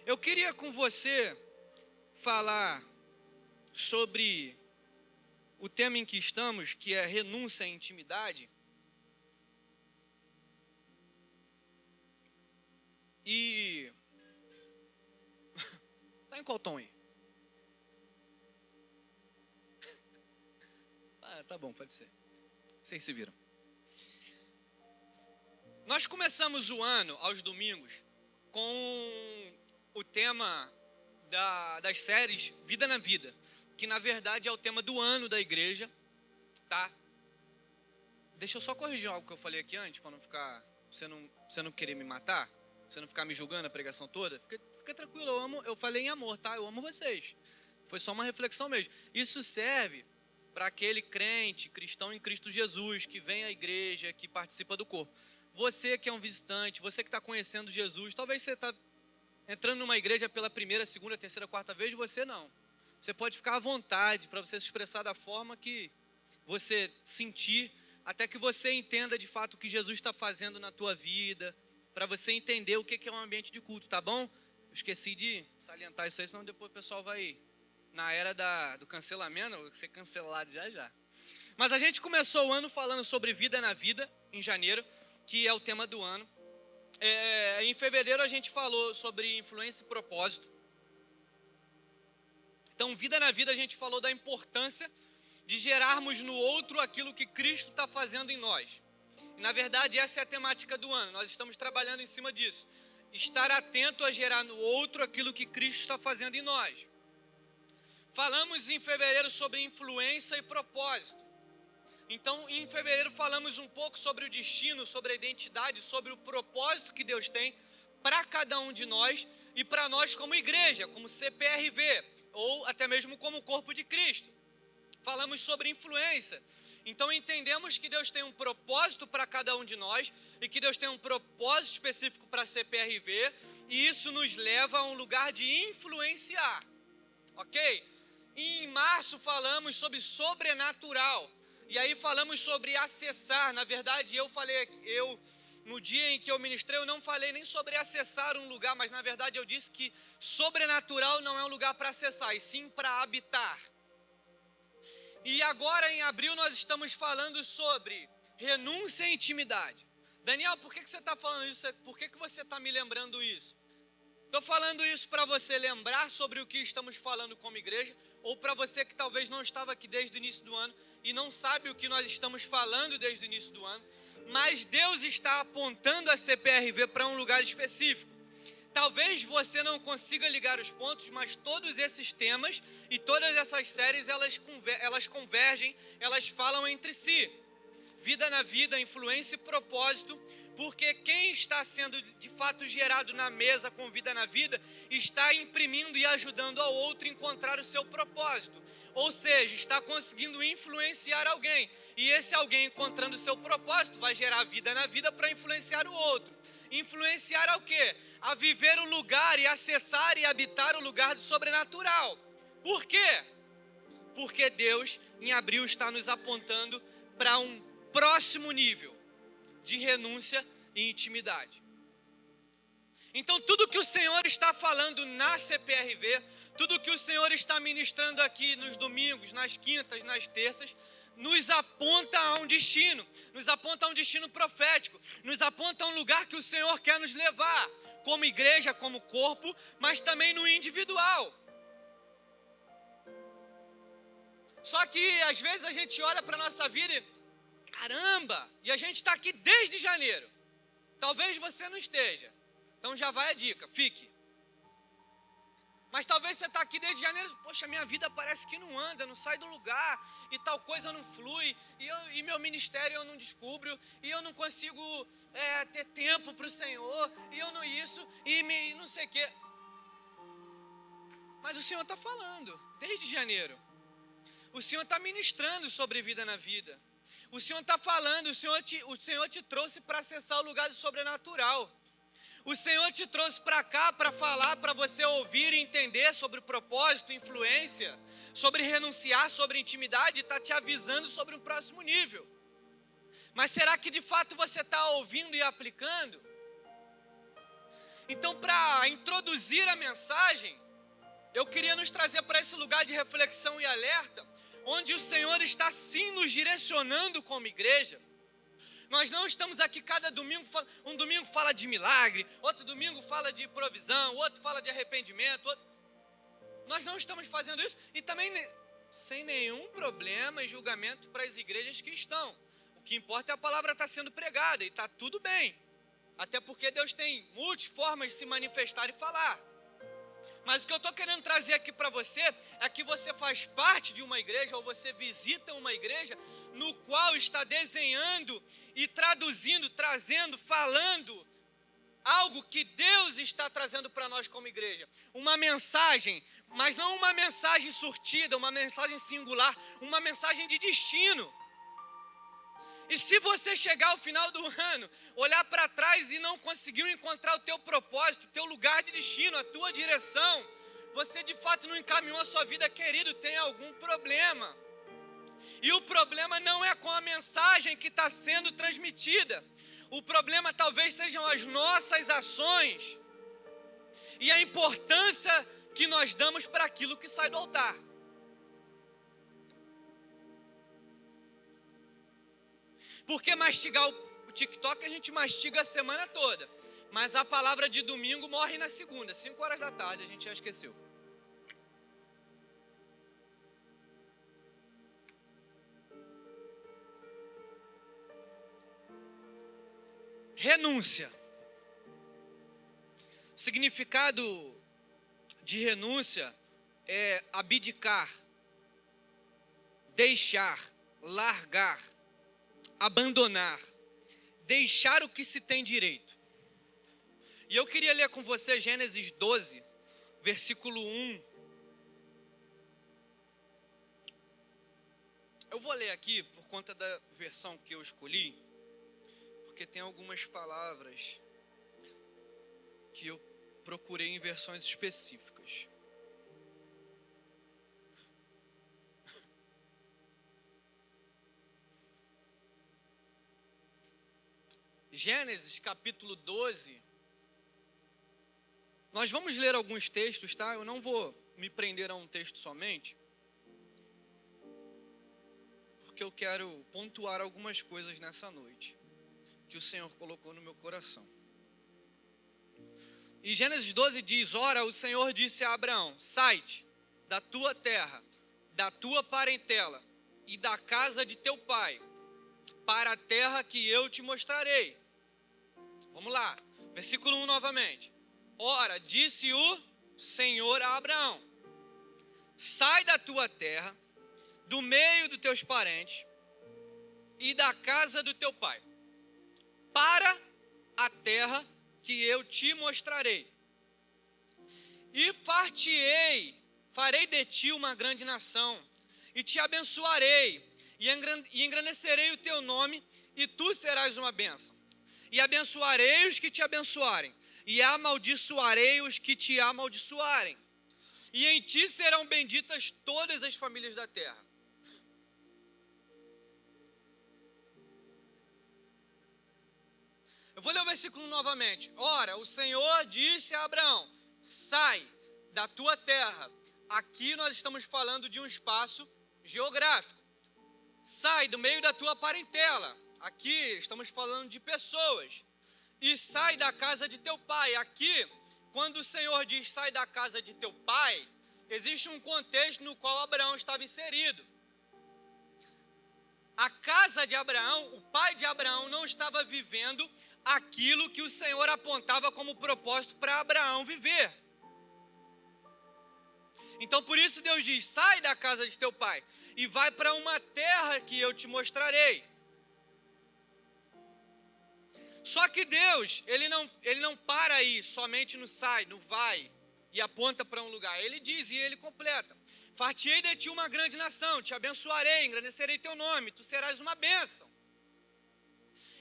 Eu queria com você falar sobre o tema em que estamos, que é renúncia à intimidade. E... Tá em qual tom aí? Tá bom, pode ser. Vocês se viram. Nós começamos o ano, aos domingos, com o tema das séries Vida na Vida, que na verdade é o tema do ano da igreja, tá? Deixa eu só corrigir algo que eu falei aqui antes, para não ficar, você não querer me matar, você não ficar me julgando a pregação toda. Fica tranquilo, eu falei em amor, tá? Eu amo vocês. Foi só uma reflexão mesmo. Isso serve para aquele crente, cristão em Cristo Jesus, que vem à igreja, que participa do corpo. Você que é um visitante, você que está conhecendo Jesus, talvez você está entrando numa igreja pela primeira, segunda, terceira, quarta vez, você não. Você pode ficar à vontade para você se expressar da forma que você sentir, até que você entenda de fato o que Jesus está fazendo na tua vida, para você entender o que é um ambiente de culto, tá bom? Eu esqueci de salientar isso aí, senão depois o pessoal vai, na era do cancelamento, eu vou ser cancelado já. Mas a gente começou o ano falando sobre vida na vida, em janeiro, que é o tema do ano. Em fevereiro a gente falou sobre influência e propósito. Então, vida na vida, a gente falou da importância de gerarmos no outro aquilo que Cristo está fazendo em nós. E, na verdade, essa é a temática do ano. Nós estamos trabalhando em cima disso. Estar atento a gerar no outro aquilo que Cristo está fazendo em nós. Falamos em fevereiro sobre influência e propósito. Então, em fevereiro falamos um pouco sobre o destino, sobre a identidade, sobre o propósito que Deus tem para cada um de nós e para nós como igreja, como CPRV, ou até mesmo como corpo de Cristo. Falamos sobre influência. Então, entendemos que Deus tem um propósito para cada um de nós e que Deus tem um propósito específico para a CPRV, e isso nos leva a um lugar de influenciar, ok? E em março falamos sobre sobrenatural. E aí falamos sobre acessar. Na verdade, no dia em que eu ministrei, eu não falei nem sobre acessar um lugar, mas na verdade eu disse que sobrenatural não é um lugar para acessar, e sim para habitar. E agora em abril nós estamos falando sobre renúncia e intimidade. Daniel, por que você está falando isso? Por que você está me lembrando isso? Estou falando isso para você lembrar sobre o que estamos falando como igreja, ou para você que talvez não estava aqui desde o início do ano e não sabe o que nós estamos falando desde o início do ano, mas Deus está apontando a CPRV para um lugar específico. Talvez você não consiga ligar os pontos, mas todos esses temas e todas essas séries, elas convergem, elas falam entre si. Vida na vida, influência e propósito, porque quem está sendo de fato gerado na mesa com vida na vida, está imprimindo e ajudando ao outro a encontrar o seu propósito. Ou seja, está conseguindo influenciar alguém. E esse alguém encontrando o seu propósito vai gerar vida na vida para influenciar o outro. Influenciar ao quê? A viver o lugar e acessar e habitar o lugar do sobrenatural. Por quê? Porque Deus, em abril, está nos apontando para um próximo nível de renúncia e intimidade. Então, tudo que o Senhor está falando na CPRV, tudo que o Senhor está ministrando aqui nos domingos, nas quintas, nas terças, nos aponta a um destino, nos aponta a um destino profético, nos aponta a um lugar que o Senhor quer nos levar, como igreja, como corpo, mas também no individual. Só que às vezes a gente olha para a nossa vida e, caramba, e a gente está aqui desde janeiro. Talvez você não esteja, então já vai a dica, fique. Mas talvez você está aqui desde janeiro, poxa, minha vida parece que não anda, não sai do lugar, e tal coisa não flui, e meu ministério eu não descubro, e eu não consigo ter tempo para o Senhor, e eu não isso, e não sei o quê. Mas o Senhor está falando, desde janeiro. O Senhor está ministrando sobre vida na vida. O Senhor está falando, o Senhor te trouxe para acessar o lugar do sobrenatural. O Senhor te trouxe para cá para falar, para você ouvir e entender sobre o propósito, influência, sobre renunciar, sobre intimidade, e está te avisando sobre um próximo nível. Mas será que de fato você está ouvindo e aplicando? Então, para introduzir a mensagem, eu queria nos trazer para esse lugar de reflexão e alerta, onde o Senhor está sim nos direcionando como igreja. Nós não estamos aqui cada domingo, um domingo fala de milagre, outro domingo fala de provisão, outro fala de arrependimento. Nós não estamos fazendo isso e também sem nenhum problema e julgamento para as igrejas que estão. O que importa é a palavra estar sendo pregada e está tudo bem. Até porque Deus tem multiformas de se manifestar e falar. Mas o que eu estou querendo trazer aqui para você é que você faz parte de uma igreja ou você visita uma igreja no qual está desenhando e traduzindo, trazendo, falando algo que Deus está trazendo para nós como igreja. Uma mensagem, mas não uma mensagem surtida, uma mensagem singular, uma mensagem de destino. E se você chegar ao final do ano, olhar para trás e não conseguiu encontrar o teu propósito, o teu lugar de destino, a tua direção, você de fato não encaminhou a sua vida, querido, tem algum problema. E o problema não é com a mensagem que está sendo transmitida. O problema talvez sejam as nossas ações e a importância que nós damos para aquilo que sai do altar. Porque mastigar o TikTok a gente mastiga a semana toda. Mas a palavra de domingo morre na segunda, 5 horas da tarde, a gente já esqueceu. Renúncia. O significado de renúncia é abdicar, deixar, largar, abandonar, deixar o que se tem direito. E eu queria ler com você Gênesis 12, versículo 1. Eu vou ler aqui por conta da versão que eu escolhi, porque tem algumas palavras que eu procurei em versões específicas. Gênesis capítulo 12. Nós vamos ler alguns textos, tá? Eu não vou me prender a um texto somente, porque eu quero pontuar algumas coisas nessa noite que o Senhor colocou no meu coração. E Gênesis 12 diz: ora, o Senhor disse a Abraão: sai-te da tua terra, da tua parentela e da casa de teu pai, para a terra que eu te mostrarei. Vamos lá, versículo 1 novamente. Ora, disse o Senhor a Abraão: sai da tua terra, do meio dos teus parentes e da casa do teu pai, para a terra que eu te mostrarei. E farei de ti uma grande nação, e te abençoarei, e engrandecerei o teu nome, e tu serás uma bênção. E abençoarei os que te abençoarem, e amaldiçoarei os que te amaldiçoarem. E em ti serão benditas todas as famílias da terra. Eu vou ler o versículo novamente. Ora, o Senhor disse a Abraão: sai da tua terra. Aqui nós estamos falando de um espaço geográfico. Sai do meio da tua parentela. Aqui estamos falando de pessoas. E sai da casa de teu pai. Aqui, quando o Senhor diz sai da casa de teu pai, existe um contexto no qual Abraão estava inserido. A casa de Abraão, o pai de Abraão, não estava vivendo aquilo que o Senhor apontava como propósito para Abraão viver. Então por isso Deus diz: sai da casa de teu pai e vai para uma terra que eu te mostrarei. Só que Deus, ele não para aí somente no sai, no vai e aponta para um lugar. Ele diz e ele completa: far-te-ei de ti uma grande nação, te abençoarei, engrandecerei teu nome, tu serás uma bênção.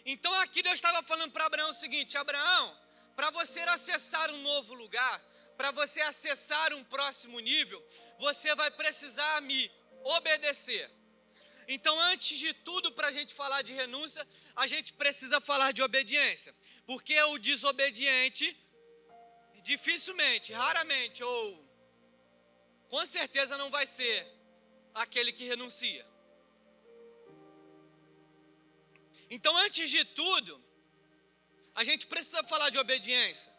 Então aqui Deus estava falando para Abraão o seguinte: Abraão, para você acessar um novo lugar, para você acessar um próximo nível, você vai precisar me obedecer. Então, antes de tudo, para a gente falar de renúncia, a gente precisa falar de obediência. Porque o desobediente dificilmente, raramente ou com certeza não vai ser aquele que renuncia. Então, antes de tudo, a gente precisa falar de obediência.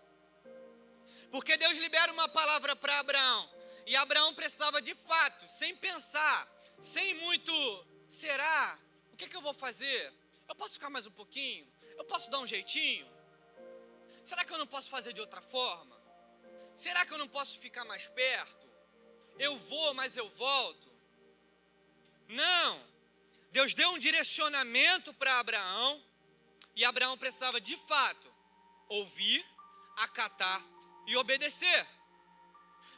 Porque Deus libera uma palavra para Abraão. E Abraão precisava de fato, sem pensar, sem muito, será? O que eu vou fazer? Eu posso ficar mais um pouquinho? Eu posso dar um jeitinho? Será que eu não posso fazer de outra forma? Será que eu não posso ficar mais perto? Eu vou, mas eu volto? Não. Deus deu um direcionamento para Abraão. E Abraão precisava de fato ouvir, acatar e obedecer.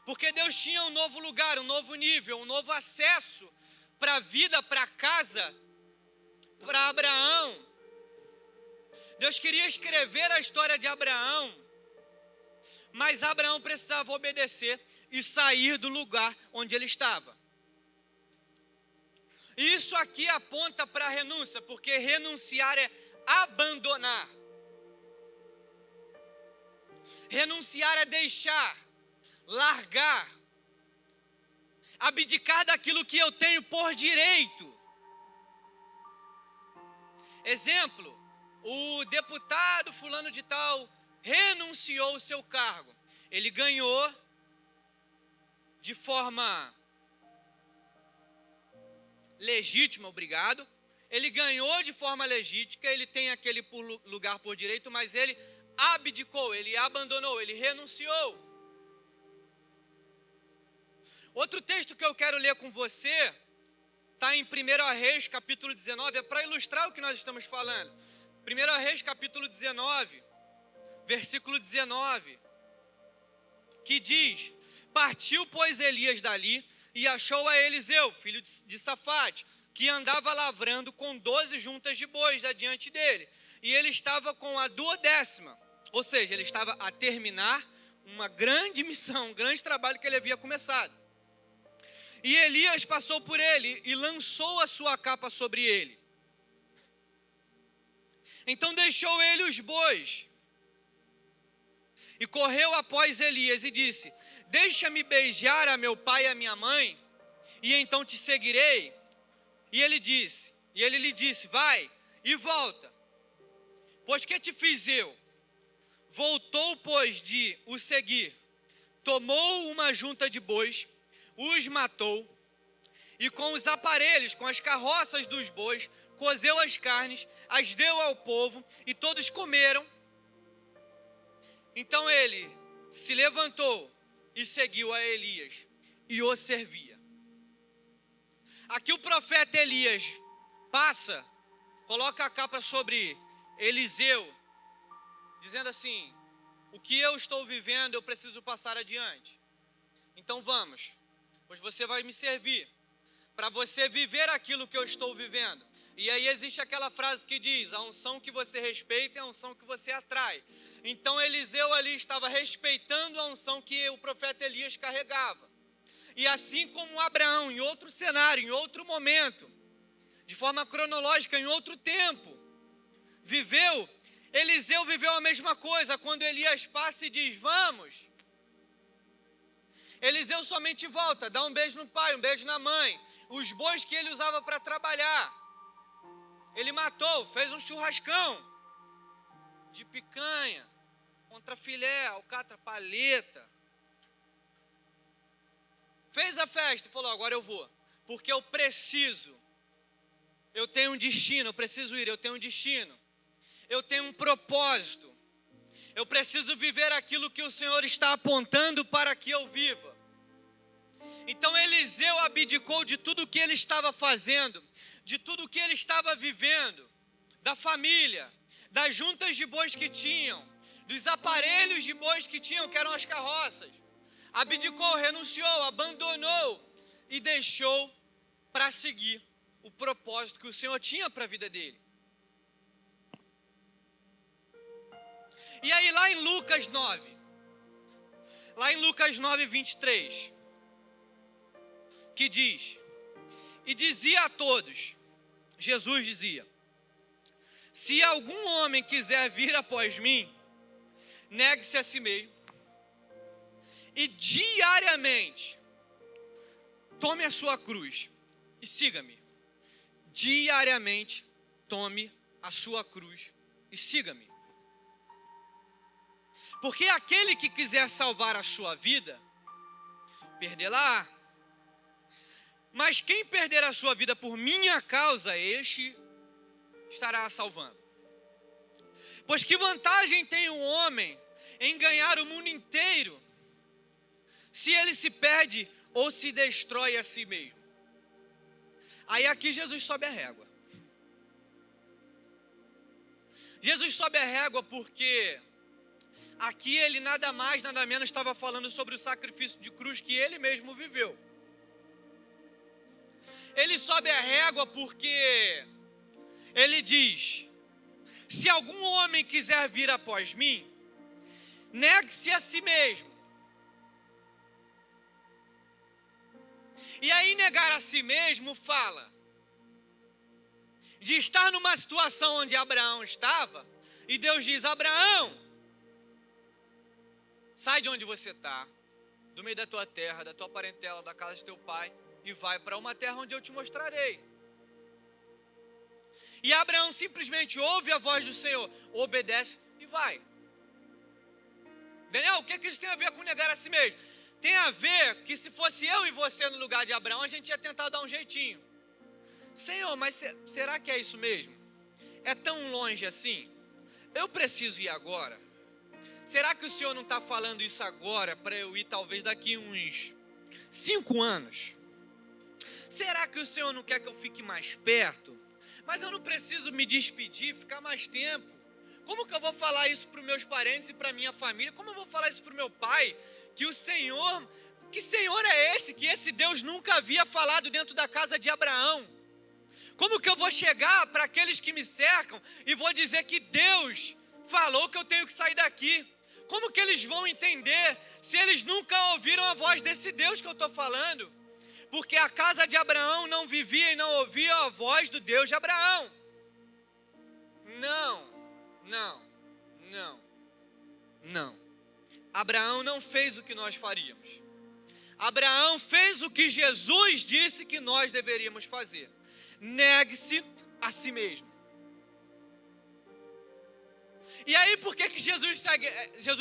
Porque Deus tinha um novo lugar, um novo nível, um novo acesso para a vida, para a casa, para Abraão. Deus queria escrever a história de Abraão, mas Abraão precisava obedecer e sair do lugar onde ele estava. E isso aqui aponta para a renúncia, porque renunciar é abandonar. Renunciar é deixar, largar, abdicar daquilo que eu tenho por direito. Exemplo, o deputado fulano de tal renunciou ao seu cargo. Ele ganhou de forma legítima, obrigado. Ele ganhou de forma legítima, ele tem aquele lugar por direito, mas ele abdicou, ele abandonou, ele renunciou. Outro texto que eu quero ler com você está em 1 Reis, capítulo 19, é para ilustrar o que nós estamos falando. 1 Reis, capítulo 19, versículo 19, que diz: partiu, pois, Elias dali e achou a Eliseu, filho de Safate, que andava lavrando com 12 juntas de bois adiante dele. E ele estava com a 12ª, ou seja, ele estava a terminar uma grande missão, um grande trabalho que ele havia começado. E Elias passou por ele e lançou a sua capa sobre ele. Então deixou ele os bois e correu após Elias e disse: deixa-me beijar a meu pai e a minha mãe, e então te seguirei. E ele lhe disse: vai e volta, pois que te fiz eu? Voltou, pois, de o seguir, tomou uma junta de bois, os matou, e com os aparelhos, com as carroças dos bois, cozeu as carnes, as deu ao povo, e todos comeram. Então ele se levantou e seguiu a Elias, e o servia. Aqui o profeta Elias passa, coloca a capa sobre Eliseu, dizendo assim: o que eu estou vivendo eu preciso passar adiante. Então vamos, pois você vai me servir, para você viver aquilo que eu estou vivendo. E aí existe aquela frase que diz: a unção que você respeita é a unção que você atrai. Então Eliseu ali estava respeitando a unção que o profeta Elias carregava. E assim como Abraão, em outro cenário, em outro momento, de forma cronológica, em outro tempo, viveu, Eliseu viveu a mesma coisa. Quando Elias passa e diz: vamos, Eliseu somente volta, dá um beijo no pai, um beijo na mãe. Os bois que ele usava para trabalhar, ele matou, fez um churrascão de picanha, contra filé, alcatra, paleta. Fez a festa e falou: agora eu vou, porque eu preciso. Eu tenho um destino, eu preciso ir, eu tenho um destino. Eu tenho um propósito. Eu preciso viver aquilo que o Senhor está apontando para que eu viva. Então Eliseu abdicou de tudo o que ele estava fazendo, de tudo o que ele estava vivendo, da família, das juntas de bois que tinham, dos aparelhos de bois que tinham, que eram as carroças. Abdicou, renunciou, abandonou e deixou para seguir o propósito que o Senhor tinha para a vida dele. E aí lá em Lucas 9, 23, que diz: e dizia a todos, Jesus dizia: se algum homem quiser vir após mim, negue-se a si mesmo, e diariamente tome a sua cruz e siga-me. Diariamente tome a sua cruz e siga-me. Porque aquele que quiser salvar a sua vida, perdê-la. Mas quem perder a sua vida por minha causa, este estará salvando. Pois que vantagem tem o homem em ganhar o mundo inteiro, se ele se perde ou se destrói a si mesmo? Aí aqui Jesus sobe a régua. Jesus sobe a régua porque aqui ele nada mais, nada menos estava falando sobre o sacrifício de cruz que ele mesmo viveu. Ele sobe a régua porque ele diz: se algum homem quiser vir após mim, negue-se a si mesmo. E aí negar a si mesmo fala de estar numa situação onde Abraão estava, e Deus diz: Abraão, sai de onde você está, do meio da tua terra, da tua parentela, da casa de teu pai, e vai para uma terra onde eu te mostrarei. E Abraão simplesmente ouve a voz do Senhor, obedece e vai. Daniel, o que isso tem a ver com negar a si mesmo? Tem a ver que se fosse eu e você no lugar de Abraão, a gente ia tentar dar um jeitinho. Senhor, mas será que é isso mesmo? É tão longe assim? Eu preciso ir agora? Será que o Senhor não está falando isso agora para eu ir talvez daqui uns 5 anos? Será que o Senhor não quer que eu fique mais perto? Mas eu não preciso me despedir, ficar mais tempo. Como que eu vou falar isso para os meus parentes e para a minha família? Como eu vou falar isso para o meu pai? Que o Senhor, que Senhor é esse? Que esse Deus nunca havia falado dentro da casa de Abraão. Como que eu vou chegar para aqueles que me cercam e vou dizer que Deus falou que eu tenho que sair daqui? Como que eles vão entender se eles nunca ouviram a voz desse Deus que eu estou falando? Porque a casa de Abraão não vivia e não ouvia a voz do Deus de Abraão. Não. Abraão não fez o que nós faríamos. Abraão fez o que Jesus disse que nós deveríamos fazer. Negue-se a si mesmo. E aí por que Jesus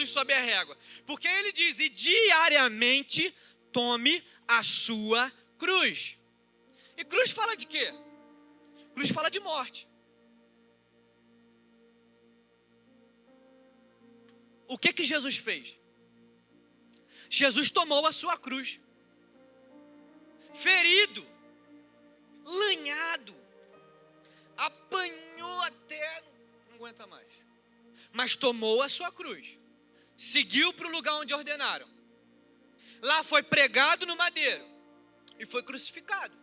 sobe a régua? Porque ele diz: e diariamente tome a sua cruz. E cruz fala de quê? Cruz fala de morte. O que Jesus fez? Jesus tomou a sua cruz. Ferido, lanhado, apanhou até não aguenta mais. Mas tomou a sua cruz. Seguiu para o lugar onde ordenaram. Lá foi pregado no madeiro e foi crucificado.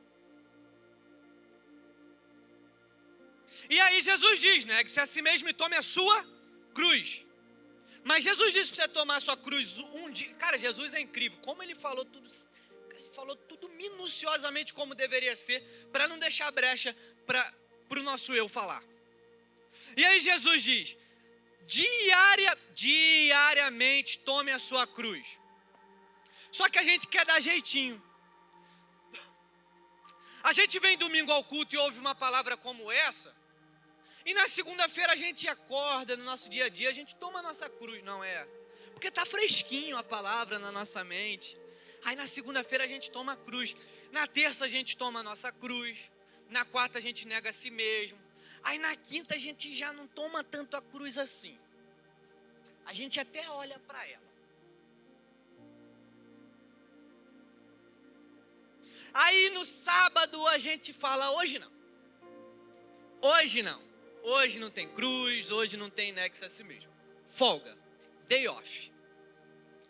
E aí Jesus diz, negue-se a si mesmo e tome a sua cruz. Mas Jesus disse para você tomar a sua cruz um dia. Cara, Jesus é incrível. Como ele falou tudo minuciosamente como deveria ser, para não deixar brecha para o nosso eu falar. E aí Jesus diz, diariamente tome a sua cruz. Só que a gente quer dar jeitinho. A gente vem domingo ao culto e ouve uma palavra como essa, e na segunda-feira a gente acorda no nosso dia a dia, a gente toma a nossa cruz, não é? Porque está fresquinho a palavra na nossa mente. Aí na segunda-feira a gente toma a cruz. Na terça a gente toma a nossa cruz. Na quarta a gente nega a si mesmo. Aí na quinta a gente já não toma tanto a cruz assim. A gente até olha para ela. Aí no sábado a gente fala, hoje não. Hoje não tem cruz, hoje não tem nexo a si mesmo. Folga, day off.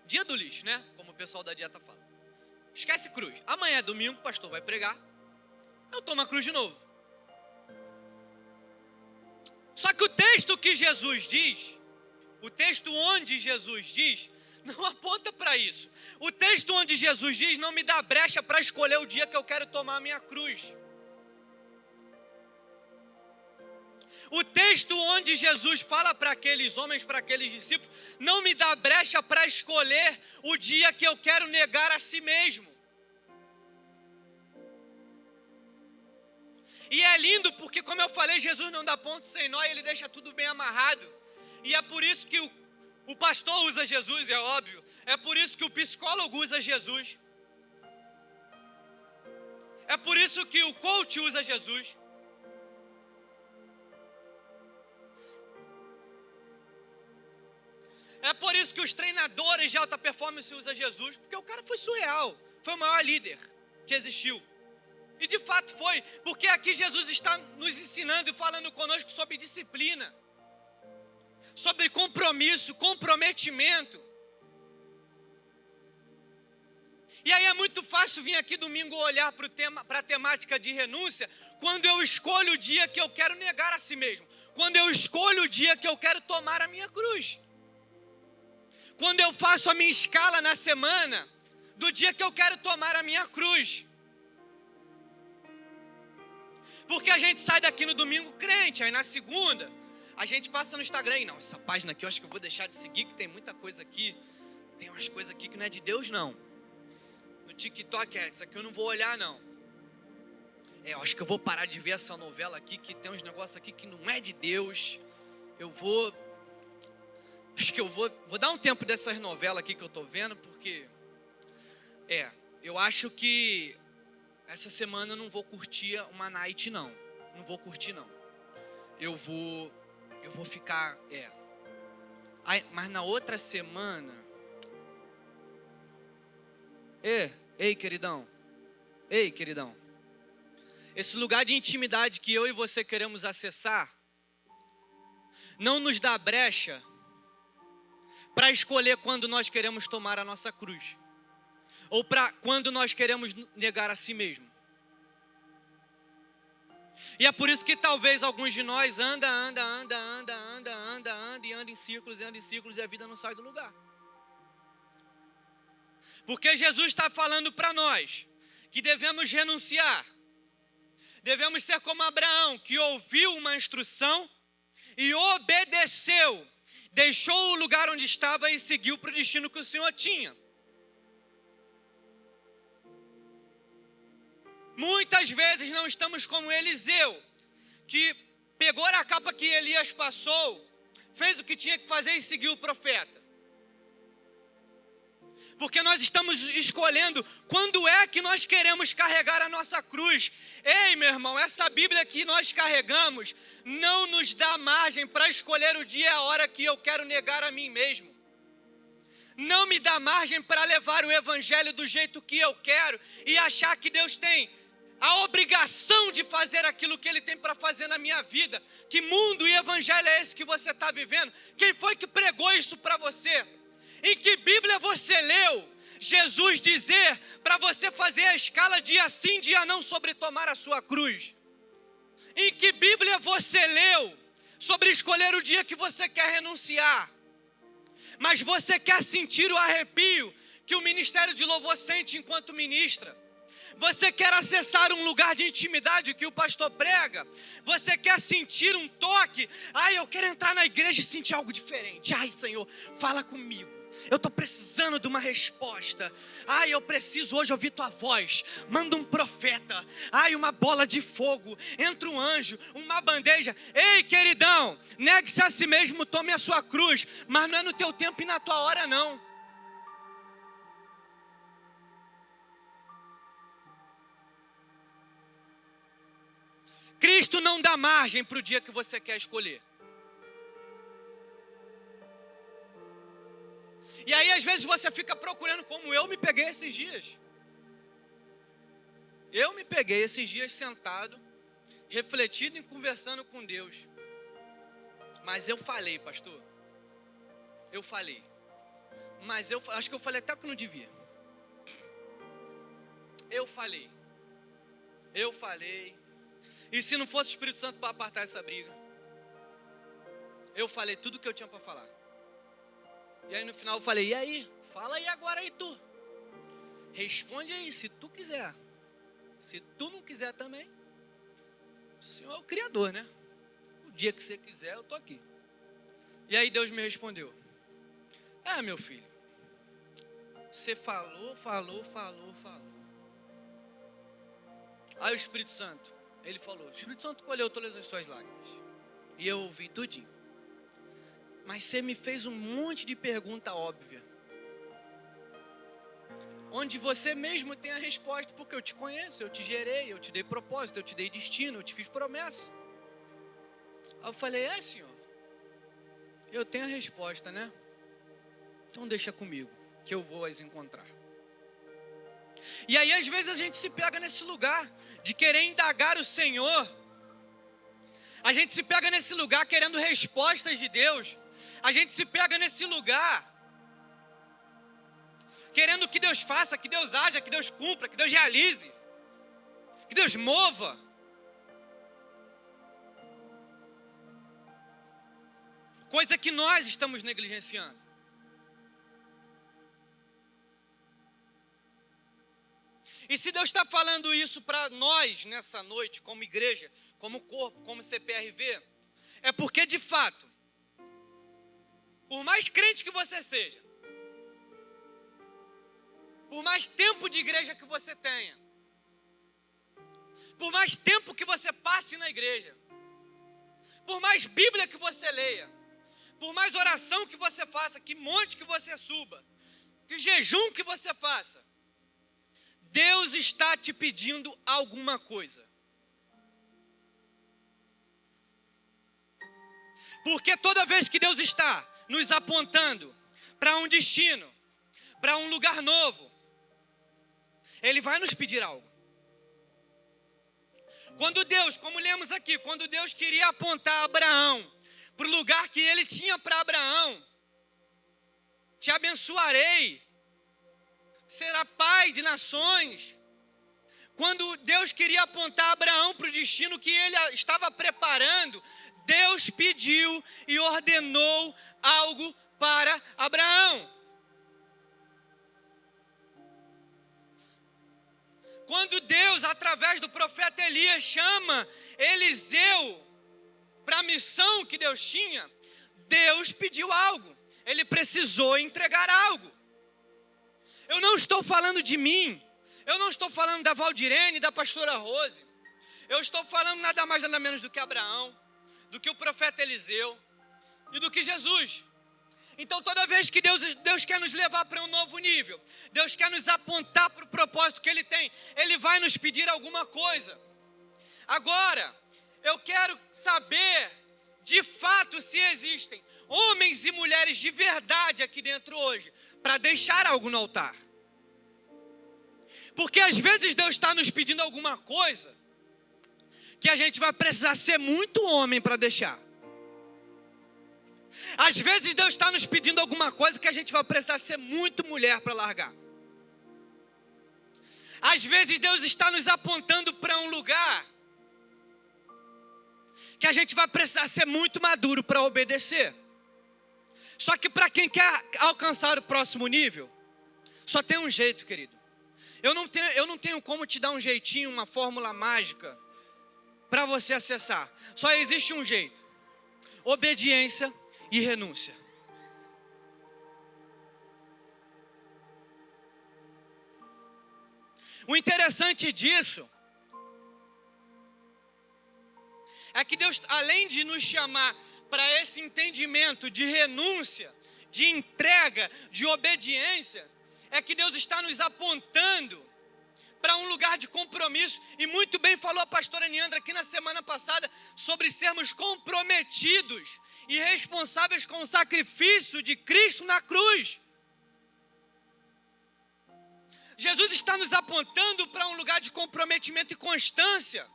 Dia do lixo, né? Como o pessoal da dieta fala. Esquece cruz. Amanhã é domingo, o pastor vai pregar. Eu tomo a cruz de novo. Só que o texto que Jesus diz, o texto onde Jesus diz, não aponta para isso. O texto onde Jesus diz não me dá brecha para escolher o dia que eu quero tomar a minha cruz. O texto onde Jesus fala para aqueles homens, para aqueles discípulos, não me dá brecha para escolher o dia que eu quero negar a si mesmo. E é lindo porque, como eu falei, Jesus não dá ponto sem nó, ele deixa tudo bem amarrado. E é por isso que o pastor usa Jesus, é óbvio. É por isso que o psicólogo usa Jesus. É por isso que o coach usa Jesus. É por isso que os treinadores de alta performance usam Jesus, porque o cara foi surreal, foi o maior líder que existiu. E de fato foi, porque aqui Jesus está nos ensinando e falando conosco sobre disciplina, sobre compromisso, comprometimento. E aí é muito fácil vir aqui domingo olhar para a temática de renúncia, quando eu escolho o dia que eu quero negar a si mesmo, quando eu escolho o dia que eu quero tomar a minha cruz. Quando eu faço a minha escala na semana, do dia que eu quero tomar a minha cruz. Porque a gente sai daqui no domingo crente, aí na segunda, a gente passa no Instagram e não, essa página aqui eu acho que eu vou deixar de seguir, que tem muita coisa aqui, tem umas coisas aqui que não é de Deus não. No TikTok isso aqui eu não vou olhar não. Eu acho que eu vou parar de ver essa novela aqui, que tem uns negócios aqui que não é de Deus. Acho que eu vou dar um tempo dessas novelas aqui que eu tô vendo, porque eu acho que essa semana eu não vou curtir uma night não. Não vou curtir não. Eu vou ficar, mas na outra semana, ei queridão, esse lugar de intimidade que eu e você queremos acessar, não nos dá brecha para escolher quando nós queremos tomar a nossa cruz, ou para quando nós queremos negar a si mesmo. E é por isso que talvez alguns de nós anda em círculos e a vida não sai do lugar. Porque Jesus está falando para nós que devemos renunciar, devemos ser como Abraão, que ouviu uma instrução e obedeceu, deixou o lugar onde estava e seguiu para o destino que o Senhor tinha. Muitas vezes não estamos como Eliseu, que pegou a capa que Elias passou, fez o que tinha que fazer e seguiu o profeta. Porque nós estamos escolhendo quando é que nós queremos carregar a nossa cruz. Ei, meu irmão, essa Bíblia que nós carregamos não nos dá margem para escolher o dia e a hora que eu quero negar a mim mesmo. Não me dá margem para levar o evangelho do jeito que eu quero e achar que Deus tem a obrigação de fazer aquilo que Ele tem para fazer na minha vida. Que mundo e evangelho é esse que você está vivendo? Quem foi que pregou isso para você? Em que Bíblia você leu Jesus dizer para você fazer a escala dia sim, dia não sobre tomar a sua cruz? Em que Bíblia você leu sobre escolher o dia que você quer renunciar? Mas você quer sentir o arrepio que o ministério de louvor sente enquanto ministra? Você quer acessar um lugar de intimidade que o pastor prega? Você quer sentir um toque? Eu quero entrar na igreja e sentir algo diferente. Senhor, fala comigo. Eu estou precisando de uma resposta. Eu preciso hoje ouvir tua voz. Manda um profeta. Uma bola de fogo. Entra um anjo, uma bandeja. Ei, queridão, negue-se a si mesmo, tome a sua cruz. Mas não é no teu tempo e na tua hora, não. Cristo não dá margem para o dia que você quer escolher. E aí às vezes você fica procurando, como eu me peguei esses dias. Eu me peguei esses dias sentado, refletindo e conversando com Deus. Mas eu falei, pastor. Eu falei. Mas eu acho que eu falei até que não devia. Eu falei. E se não fosse o Espírito Santo para apartar essa briga? Eu falei tudo o que eu tinha para falar. E aí no final eu falei, e aí? Fala aí agora aí tu. Responde aí, se tu quiser. Se tu não quiser também. O Senhor é o Criador, né? O dia que você quiser, eu estou aqui. E aí Deus me respondeu: meu filho, você falou. Aí o Espírito Santo, ele falou, o Espírito Santo colheu todas as suas lágrimas. E eu ouvi tudinho. Mas você me fez um monte de pergunta óbvia, onde você mesmo tem a resposta, porque eu te conheço, eu te gerei, eu te dei propósito, eu te dei destino, eu te fiz promessa. Aí eu falei: Senhor, eu tenho a resposta, né? Então deixa comigo, que eu vou as encontrar. E aí às vezes a gente se pega nesse lugar de querer indagar o Senhor. A gente se pega nesse lugar querendo respostas de Deus. A gente se pega nesse lugar querendo que Deus faça, que Deus haja, que Deus cumpra, que Deus realize, que Deus mova. Coisa que nós estamos negligenciando. E se Deus está falando isso para nós nessa noite, como igreja, como corpo, como CPRV, é porque de fato, por mais crente que você seja, por mais tempo de igreja que você tenha, por mais tempo que você passe na igreja, por mais Bíblia que você leia, por mais oração que você faça, que monte que você suba, que jejum que você faça, Deus está te pedindo alguma coisa. Porque toda vez que Deus está nos apontando para um destino, para um lugar novo, Ele vai nos pedir algo. Quando Deus, como lemos aqui, quando Deus queria apontar Abraão para o lugar que Ele tinha para Abraão: te abençoarei, será pai de nações. Quando Deus queria apontar Abraão para o destino que ele estava preparando, Deus pediu e ordenou algo para Abraão. Quando Deus, através do profeta Elias, chama Eliseu para a missão que Deus tinha, Deus pediu algo. Ele precisou entregar algo. Eu não estou falando de mim. Eu não estou falando da Valdirene, da pastora Rose. Eu estou falando nada mais nada menos do que Abraão, do que o profeta Eliseu e do que Jesus. Então toda vez que Deus quer nos levar para um novo nível, Deus quer nos apontar para o propósito que Ele tem, Ele vai nos pedir alguma coisa. Agora, eu quero saber de fato se existem homens e mulheres de verdade aqui dentro hoje, para deixar algo no altar. Porque às vezes Deus está nos pedindo alguma coisa que a gente vai precisar ser muito homem para deixar. Às vezes Deus está nos pedindo alguma coisa que a gente vai precisar ser muito mulher para largar. Às vezes Deus está nos apontando para um lugar que a gente vai precisar ser muito maduro para obedecer. Só que para quem quer alcançar o próximo nível, só tem um jeito, querido. Eu não tenho como te dar um jeitinho, uma fórmula mágica para você acessar. Só existe um jeito: obediência e renúncia. O interessante disso é que Deus, além de nos chamar para esse entendimento de renúncia, de entrega, de obediência, é que Deus está nos apontando para um lugar de compromisso. E muito bem falou a pastora Niandra aqui na semana passada sobre sermos comprometidos e responsáveis com o sacrifício de Cristo na cruz. Jesus está nos apontando para um lugar de comprometimento e constância.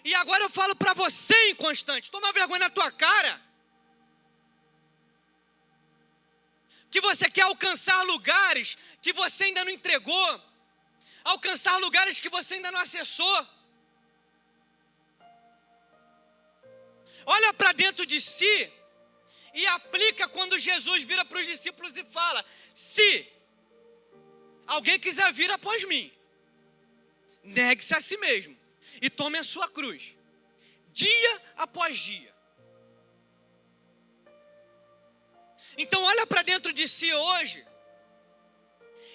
E agora eu falo para você, inconstante, toma vergonha na tua cara. Que você quer alcançar lugares que você ainda não entregou, alcançar lugares que você ainda não acessou. Olha para dentro de si e aplica quando Jesus vira para os discípulos e fala: se alguém quiser vir após mim, negue-se a si mesmo e tome a sua cruz, dia após dia. Então olha para dentro de si hoje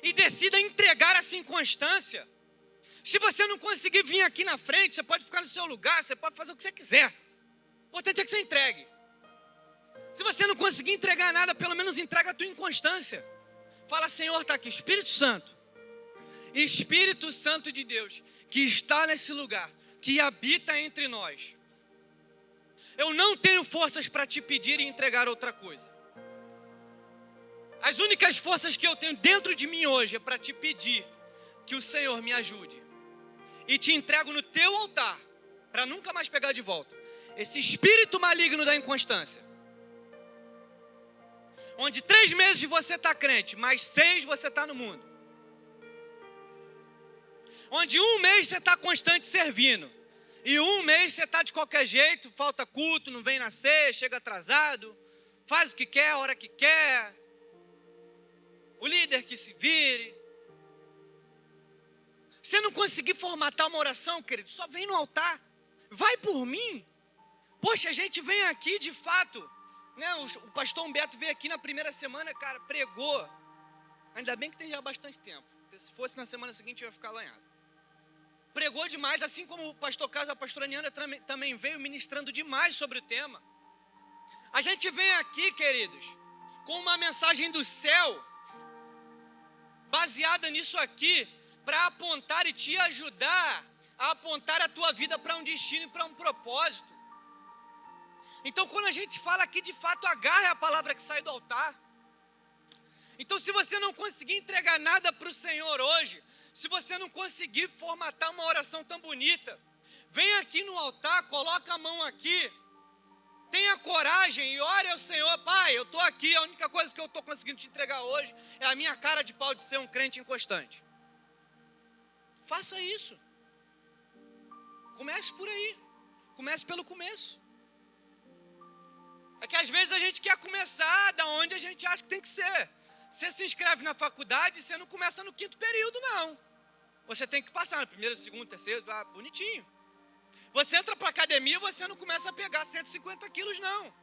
e decida entregar essa inconstância. Se você não conseguir vir aqui na frente, você pode ficar no seu lugar, você pode fazer o que você quiser. O importante é que você entregue. Se você não conseguir entregar nada, pelo menos entrega a tua inconstância. Fala, Senhor, está aqui, Espírito Santo de Deus, que está nesse lugar, que habita entre nós. Eu não tenho forças para te pedir e entregar outra coisa. As únicas forças que eu tenho dentro de mim hoje é para te pedir que o Senhor me ajude. E te entrego no teu altar, para nunca mais pegar de volta esse espírito maligno da inconstância. Onde 3 meses você está crente, mais 6 você está no mundo. Onde 1 mês você está constante servindo. E 1 mês você está de qualquer jeito, falta culto, não vem na ceia, chega atrasado. Faz o que quer, a hora que quer. O líder que se vire. Se não conseguir formatar uma oração, querido, só vem no altar. Vai por mim. Poxa, a gente vem aqui de fato. Né? O pastor Humberto veio aqui na primeira semana, cara, pregou. Ainda bem que tem já bastante tempo. Porque se fosse na semana seguinte, eu ia ficar lanhado. Pregou demais, assim como o pastor Carlos e a pastora Niana também veio ministrando demais sobre o tema. A gente vem aqui, queridos, com uma mensagem do céu, baseada nisso aqui, para apontar e te ajudar a apontar a tua vida para um destino e para um propósito. Então, quando a gente fala aqui, de fato, agarre a palavra que sai do altar. Então, se você não conseguir entregar nada para o Senhor hoje, se você não conseguir formatar uma oração tão bonita, vem aqui no altar, coloca a mão aqui, tenha coragem e ore ao Senhor. Pai, eu estou aqui, a única coisa que eu estou conseguindo te entregar hoje é a minha cara de pau de ser um crente inconstante. Faça isso. Comece por aí. Comece pelo começo. É que às vezes a gente quer começar da onde a gente acha que tem que ser. Você se inscreve na faculdade e você não começa no 5º período, não. Você tem que passar no 1º, 2º, 3º, bonitinho. Você entra para a academia e você não começa a pegar 150 quilos, não.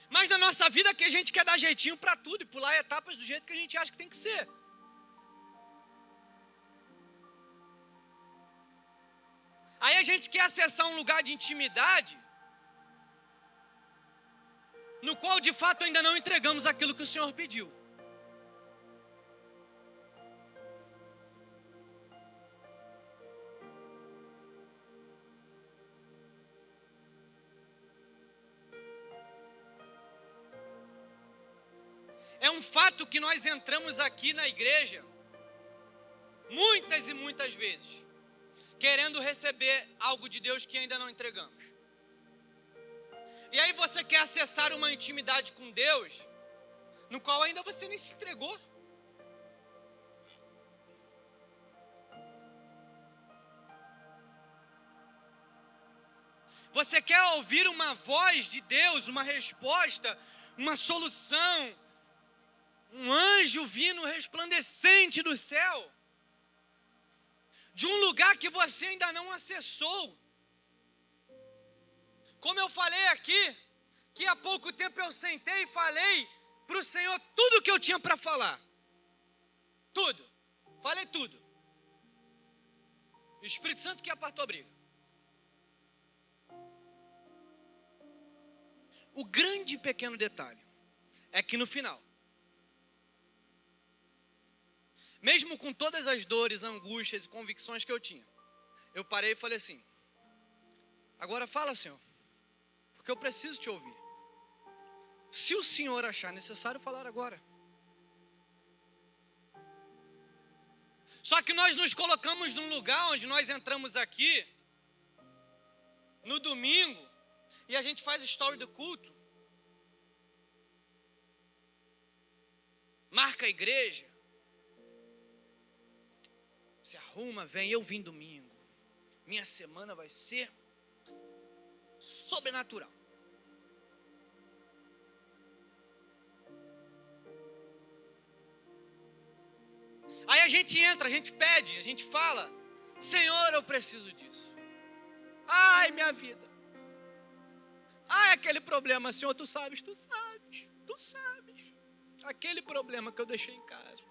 Mas na nossa vida que a gente quer dar jeitinho para tudo e pular etapas do jeito que a gente acha que tem que ser. Aí a gente quer acessar um lugar de intimidade, no qual de fato ainda não entregamos aquilo que o Senhor pediu. É um fato que nós entramos aqui na igreja, muitas e muitas vezes, querendo receber algo de Deus que ainda não entregamos. E aí você quer acessar uma intimidade com Deus, no qual ainda você nem se entregou. Você quer ouvir uma voz de Deus, uma resposta, uma solução, um anjo vindo resplandecente do céu, de um lugar que você ainda não acessou. Como eu falei aqui, que há pouco tempo eu sentei e falei para o Senhor tudo o que eu tinha para falar. Tudo. Falei tudo. O Espírito Santo que apartou a briga. O grande e pequeno detalhe é que no final, mesmo com todas as dores, angústias e convicções que eu tinha, eu parei e falei assim: agora fala, Senhor, porque eu preciso te ouvir. Se o Senhor achar necessário falar agora. Só que nós nos colocamos num lugar onde nós entramos aqui, no domingo, e a gente faz story do culto, marca a igreja, se arruma, vem, eu vim domingo, minha semana vai ser sobrenatural. Aí a gente entra, a gente pede, a gente fala: Senhor, eu preciso disso. Ai, minha vida. Ah, é aquele problema, Senhor, tu sabes. Aquele problema que eu deixei em casa.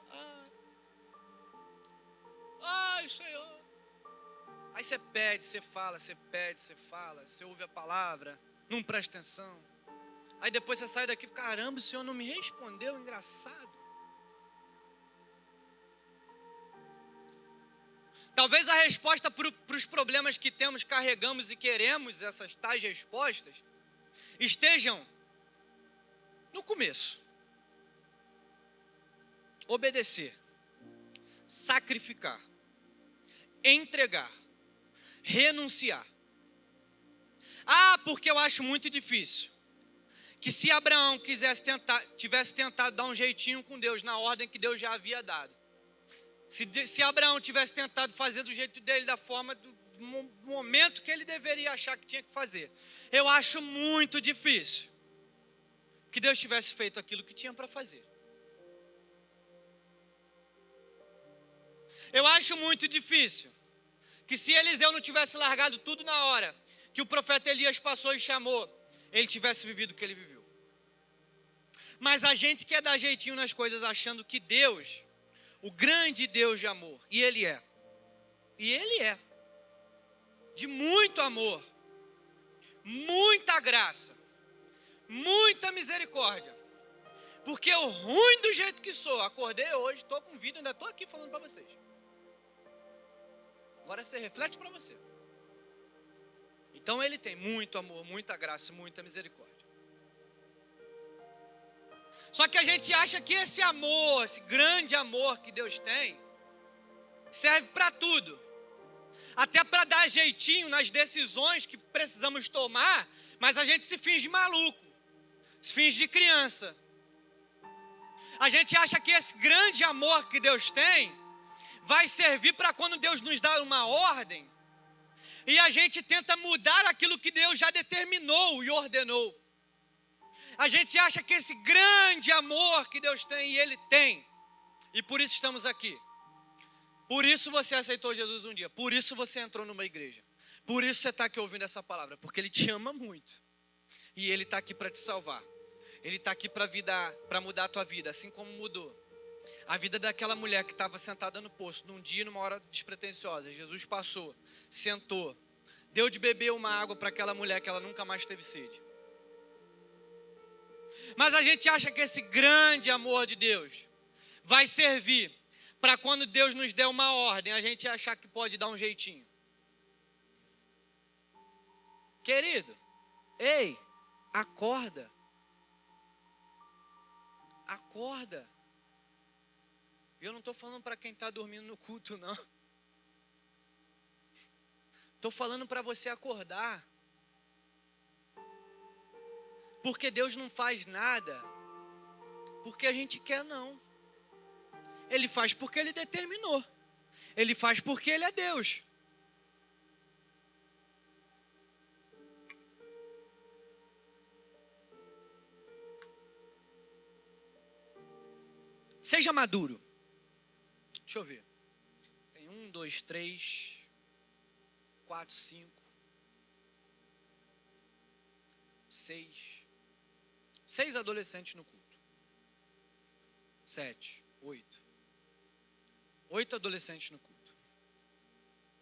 Ai, Senhor. Aí você pede, você fala, você ouve a palavra, não presta atenção. Aí depois você sai daqui, caramba, o Senhor não me respondeu, engraçado. Talvez a resposta para os problemas que temos, carregamos e queremos, essas tais respostas, estejam no começo. Obedecer, sacrificar, entregar, renunciar. Ah, porque eu acho muito difícil. Que se Abraão tivesse tentado dar um jeitinho com Deus na ordem que Deus já havia dado. Se Abraão tivesse tentado fazer do jeito dele, da forma, do momento que ele deveria achar que tinha que fazer. Eu acho muito difícil que Deus tivesse feito aquilo que tinha para fazer. Eu acho muito difícil que se Eliseu não tivesse largado tudo na hora que o profeta Elias passou e chamou, ele tivesse vivido o que ele viveu. Mas a gente quer dar jeitinho nas coisas achando que Deus, o grande Deus de amor, e Ele é, de muito amor, muita graça, muita misericórdia, porque eu ruim do jeito que sou, acordei hoje, estou com vida, ainda estou aqui falando para vocês. Agora você reflete para você. Então Ele tem muito amor, muita graça, muita misericórdia. Só que a gente acha que esse amor, esse grande amor que Deus tem, serve para tudo. Até para dar jeitinho nas decisões que precisamos tomar, mas a gente se finge de maluco, se finge de criança. A gente acha que esse grande amor que Deus tem, vai servir para quando Deus nos dá uma ordem, e a gente tenta mudar aquilo que Deus já determinou e ordenou. A gente acha que esse grande amor que Deus tem, e Ele tem, e por isso estamos aqui. Por isso você aceitou Jesus um dia, por isso você entrou numa igreja, por isso você está aqui ouvindo essa palavra, porque Ele te ama muito, e Ele está aqui para te salvar. Ele está aqui para mudar a tua vida, assim como mudou a vida daquela mulher que estava sentada no poço, num dia, numa hora despretensiosa. Jesus passou, sentou, deu de beber uma água para aquela mulher que ela nunca mais teve sede. Mas a gente acha que esse grande amor de Deus vai servir para quando Deus nos der uma ordem, a gente achar que pode dar um jeitinho. Querido, ei, acorda. Acorda. Eu não estou falando para quem está dormindo no culto, não. Estou falando para você acordar. Porque Deus não faz nada porque a gente quer, não. Ele faz porque Ele determinou. Ele faz porque Ele é Deus. Seja maduro. Deixa eu ver. Tem 1, 2, 3, 4, 5, 6. 6 adolescentes no culto. 7, 8. 8 adolescentes no culto.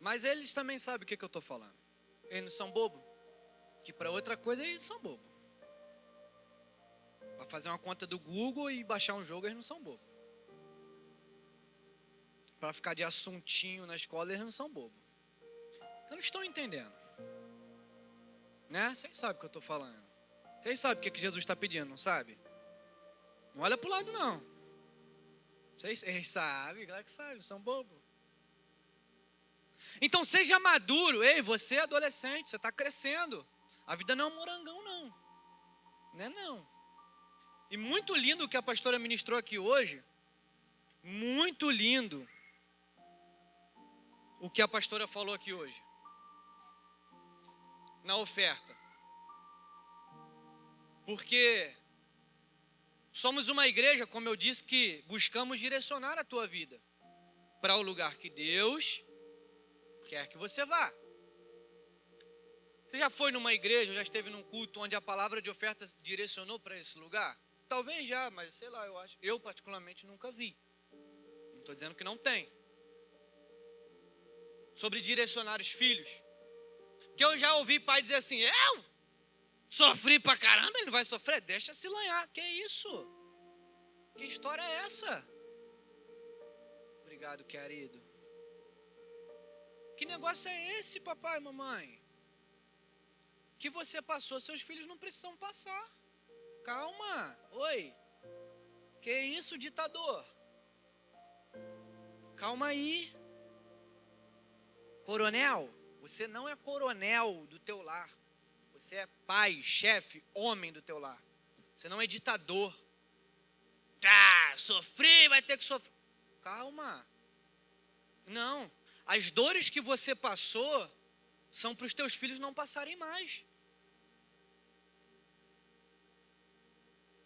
Mas eles também sabem o que eu estou falando. Eles não são bobos. Que para outra coisa eles são bobos. Para fazer uma conta do Google e baixar um jogo, eles não são bobos. Para ficar de assuntinho na escola, eles não são bobos. Eles estão entendendo. Né? Vocês sabem o que eu estou falando. Vocês sabem o que Jesus está pedindo, não sabe? Não olha para o lado, não. Vocês sabem, claro que sabem, são bobos. Então seja maduro. Ei, você é adolescente, você está crescendo. A vida não é um morangão, não. Não é não. E muito lindo o que a pastora ministrou aqui hoje. Muito lindo o que a pastora falou aqui hoje. Na oferta. Porque somos uma igreja, como eu disse, que buscamos direcionar a tua vida para o lugar que Deus quer que você vá. Você já foi numa igreja, já esteve num culto onde a palavra de oferta direcionou para esse lugar? Talvez já, mas sei lá, eu acho. Eu particularmente nunca vi. Não estou dizendo que não tem. Sobre direcionar os filhos. Que eu já ouvi pai dizer assim, eu sofri pra caramba, ele não vai sofrer? Deixa se lanhar. Que isso? Que história é essa? Obrigado, querido. Que negócio é esse, papai e mamãe? Que você passou, seus filhos não precisam passar. Calma. Oi. Que isso, ditador? Calma aí. Coronel, você não é coronel do teu lar. Você é pai, chefe, homem do teu lar. Você não é ditador. Sofri, vai ter que sofrer. Calma. Não. As dores que você passou são para os teus filhos não passarem mais.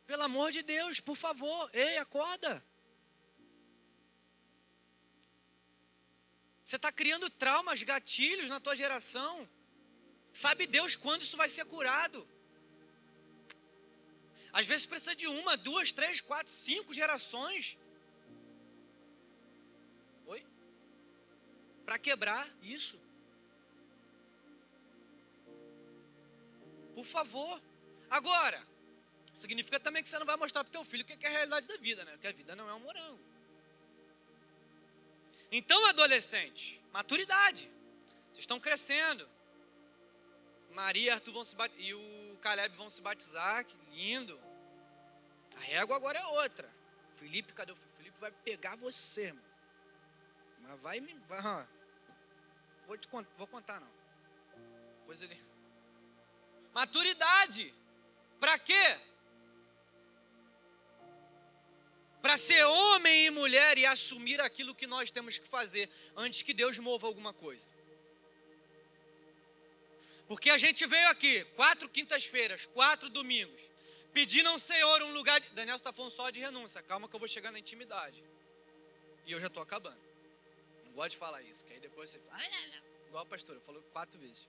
Pelo amor de Deus, por favor. Ei, acorda. Você está criando traumas, gatilhos na tua geração. Sabe Deus quando isso vai ser curado? Às vezes precisa de 1, 2, 3, 4, 5 gerações. Oi? Para quebrar isso. Por favor. Agora, significa também que você não vai mostrar para o teu filho o que é a realidade da vida, né? Porque a vida não é um morango. Então, adolescente, maturidade. Vocês estão crescendo. Maria e Arthur vão se batizar, e o Caleb vão se batizar, que lindo. A régua agora é outra. Felipe, cadê o Felipe? Felipe vai pegar você, irmão. Mas vai, vou contar não. Depois ele... Maturidade. Para quê? Para ser homem e mulher e assumir aquilo que nós temos que fazer antes que Deus mova alguma coisa. Porque a gente veio aqui 4 quintas-feiras, 4 domingos, pedindo ao Senhor um lugar... Daniel está falando só de renúncia, calma que eu vou chegar na intimidade. E eu já estou acabando. Não gosto de falar isso, que aí depois você fala... Igual a pastora, falou 4 vezes.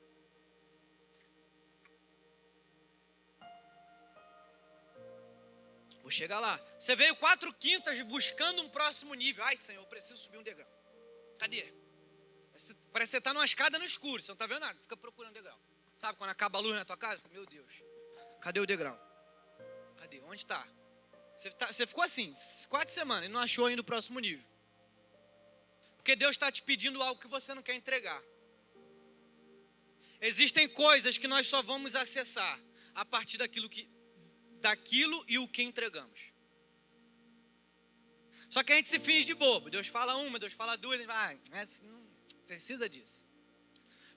Vou chegar lá. Você veio 4 quintas buscando um próximo nível. Ai, Senhor, eu preciso subir um degrau. Cadê? Parece que você está numa escada no escuro, você não está vendo nada, fica procurando degrau. Sabe quando acaba a luz na tua casa? Meu Deus, cadê o degrau? Cadê? Onde está? Você ficou assim, 4 semanas e não achou ainda o próximo nível. Porque Deus está te pedindo algo que você não quer entregar. Existem coisas que nós só vamos acessar a partir daquilo e o que entregamos. Só que a gente se finge de bobo. Deus fala 1, Deus fala 2, a gente vai, não precisa disso.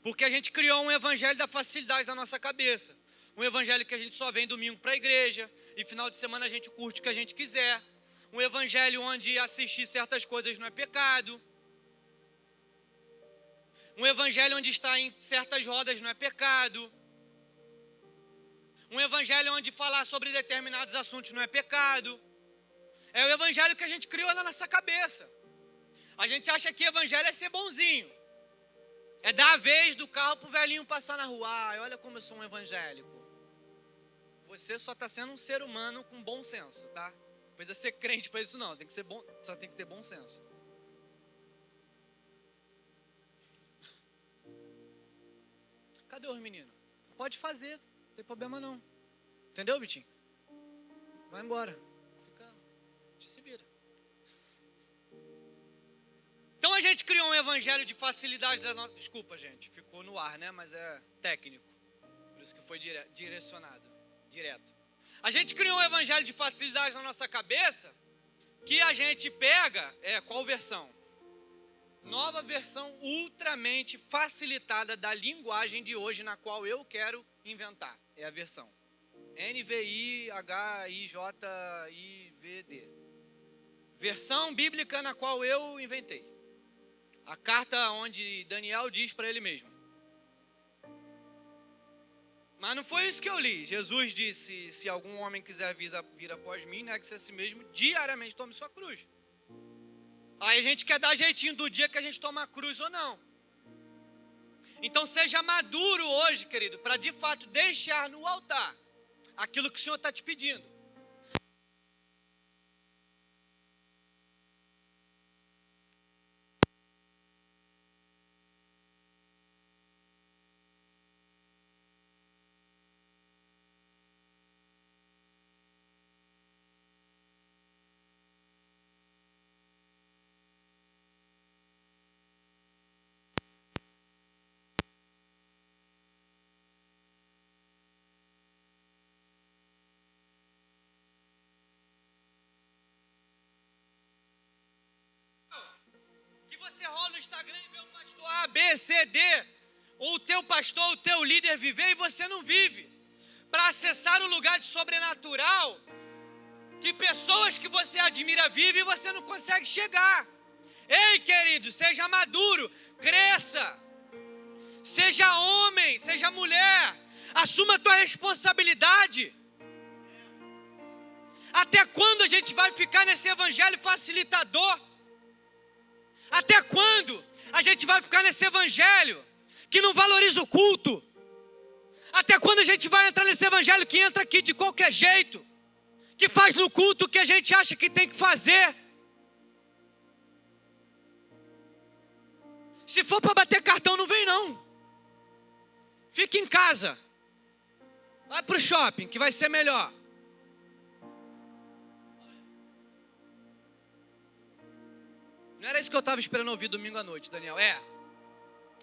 Porque a gente criou um evangelho da facilidade na nossa cabeça. Um evangelho que a gente só vem domingo para a igreja e final de semana a gente curte o que a gente quiser. Um evangelho onde assistir certas coisas não é pecado. Um evangelho onde estar em certas rodas não é pecado. Um evangelho onde falar sobre determinados assuntos não é pecado. É o evangelho que a gente criou na nossa cabeça. A gente acha que evangelho é ser bonzinho. É dar a vez do carro pro velhinho passar na rua. Ai, olha como eu sou um evangélico. Você só está sendo um ser humano com bom senso, tá? Não precisa ser crente para isso não. Tem que ser bom, só tem que ter bom senso. Cadê os meninos? Pode fazer, não tem problema não. Entendeu, Vitinho? Vai embora. Se vira. Então a gente criou um evangelho de facilidade da nossa... Desculpa, gente, ficou no ar, né? Mas é técnico. Por isso que foi direcionado, direto. A gente criou um evangelho de facilidade na nossa cabeça que a gente pega... qual versão? Nova versão ultramente facilitada da linguagem de hoje na qual eu quero inventar. É a versão NVIHIJIVD. Versão bíblica na qual eu inventei. A carta onde Daniel diz para ele mesmo. Mas não foi isso que eu li. Jesus disse, se algum homem quiser vir após mim, negue-se a si mesmo, diariamente tome sua cruz. Aí a gente quer dar jeitinho do dia que a gente toma a cruz ou não. Então seja maduro hoje, querido, para de fato deixar no altar aquilo que o Senhor está te pedindo. Que você rola no Instagram e vê o pastor A, B, C, D, ou o teu pastor, o teu líder viver e você não vive. Para acessar o lugar de sobrenatural, que pessoas que você admira vivem e você não consegue chegar. Ei, querido, seja maduro, cresça. Seja homem, seja mulher, assuma a tua responsabilidade. Até quando a gente vai ficar nesse evangelho facilitador? Até quando a gente vai ficar nesse evangelho que não valoriza o culto? Até quando a gente vai entrar nesse evangelho que entra aqui de qualquer jeito? Que faz no culto o que a gente acha que tem que fazer? Se for para bater cartão, não vem não. Fica em casa. Vai para o shopping, que vai ser melhor. Não era isso que eu estava esperando ouvir domingo à noite, Daniel.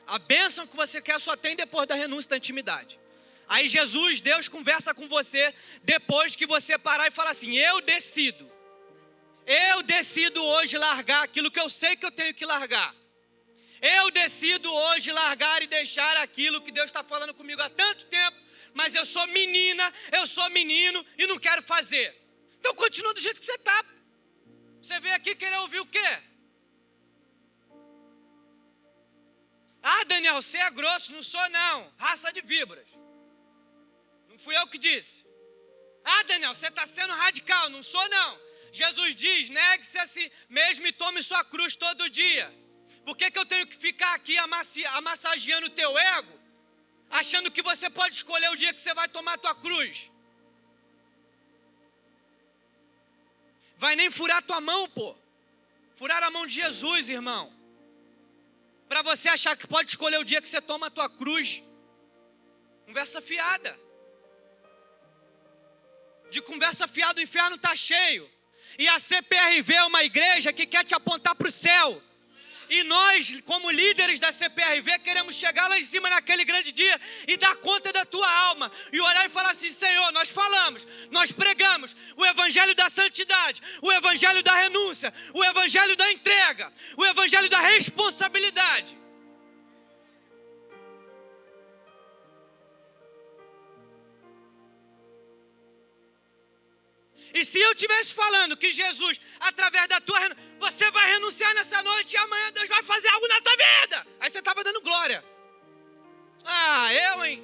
A bênção que você quer só tem depois da renúncia da intimidade. Aí Jesus, Deus conversa com você depois que você parar e falar assim: eu decido hoje largar aquilo que eu sei que eu tenho que largar. Eu decido hoje largar e deixar aquilo que Deus está falando comigo há tanto tempo, mas eu sou menina, eu sou menino e não quero fazer. Então continua do jeito que você está. Você veio aqui querer ouvir o quê? Ah, Daniel, você é grosso. Não sou não, raça de víboras. Não fui eu que disse. Ah, Daniel, você está sendo radical. Não sou não. Jesus diz: negue-se a si mesmo e tome sua cruz todo dia. Por que eu tenho que ficar aqui amassageando o teu ego, achando que você pode escolher o dia que você vai tomar a tua cruz? Vai nem furar tua mão, pô. Furar a mão de Jesus, irmão. Para você achar que pode escolher o dia que você toma a tua cruz. Conversa fiada. De conversa fiada o inferno está cheio. E a CPRV é uma igreja que quer te apontar para o céu. E nós, como líderes da CPRV, queremos chegar lá em cima naquele grande dia e dar conta da tua alma. E orar e falar assim: Senhor, nós falamos, nós pregamos o evangelho da santidade, o evangelho da renúncia, o evangelho da entrega, o evangelho da responsabilidade. E se eu estivesse falando que Jesus, através da tua renúncia, você vai renunciar nessa noite e amanhã Deus vai fazer algo na tua vida, aí você estava dando glória. Ah, eu, hein?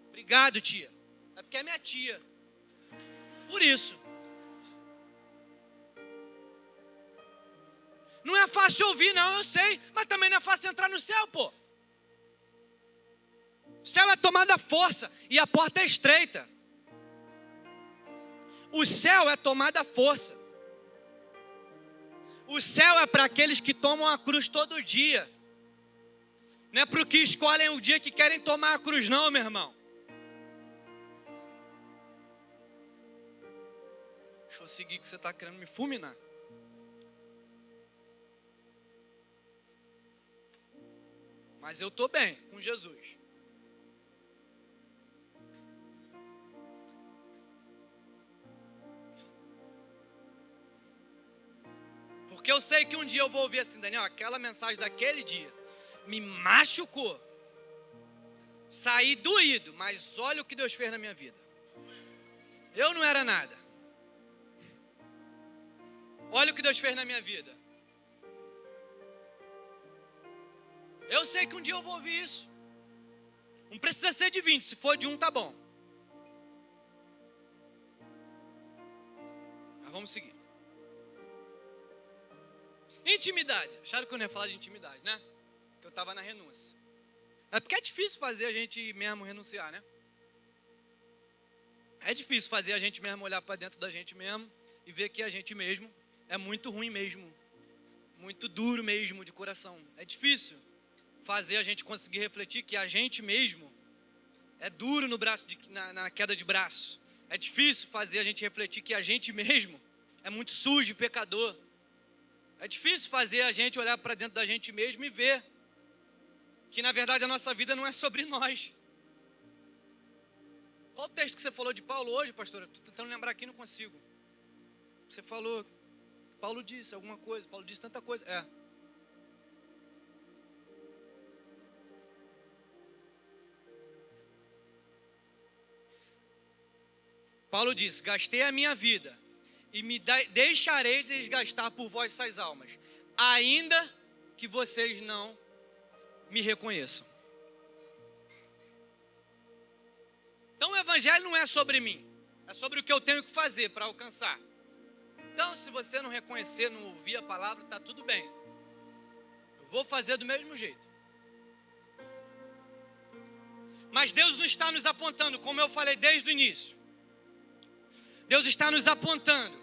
Obrigado, tia. É porque é minha tia. Por isso. Não é fácil ouvir, não, eu sei. Mas também não é fácil entrar no céu, pô. O céu é tomada à força e a porta é estreita. O céu é tomada à força. O céu é para aqueles que tomam a cruz todo dia. Não é para os que escolhem o dia que querem tomar a cruz, não, meu irmão. Deixa eu seguir que você está querendo me fulminar. Mas eu estou bem com Jesus. Porque eu sei que um dia eu vou ouvir assim: Daniel, aquela mensagem daquele dia me machucou. Saí doído, mas olha o que Deus fez na minha vida. Eu não era nada. Olha o que Deus fez na minha vida. Eu sei que um dia eu vou ouvir isso. Não precisa ser de 20, se for de 1 tá bom. Mas vamos seguir. Intimidade. Acharam que eu não ia falar de intimidade, né? Que eu estava na renúncia. É porque é difícil fazer a gente mesmo renunciar, né? É difícil fazer a gente mesmo olhar para dentro da gente mesmo e ver que a gente mesmo é muito ruim mesmo. Muito duro mesmo de coração. É difícil fazer a gente conseguir refletir que a gente mesmo é duro no braço na queda de braço. É difícil fazer a gente refletir que a gente mesmo é muito sujo e pecador. É difícil fazer a gente olhar para dentro da gente mesmo e ver que na verdade a nossa vida não é sobre nós. Qual o texto que você falou de Paulo hoje, pastora? Estou tentando lembrar aqui e não consigo. Você falou, Paulo disse alguma coisa, Paulo disse tanta coisa. Paulo disse, gastei a minha vida e me deixarei desgastar por vós essas almas, ainda que vocês não me reconheçam. Então o evangelho não é sobre mim, é sobre o que eu tenho que fazer para alcançar. Então se você não reconhecer, não ouvir a palavra, está tudo bem. Eu vou fazer do mesmo jeito. Mas Deus não está nos apontando, como eu falei desde o início. Deus está nos apontando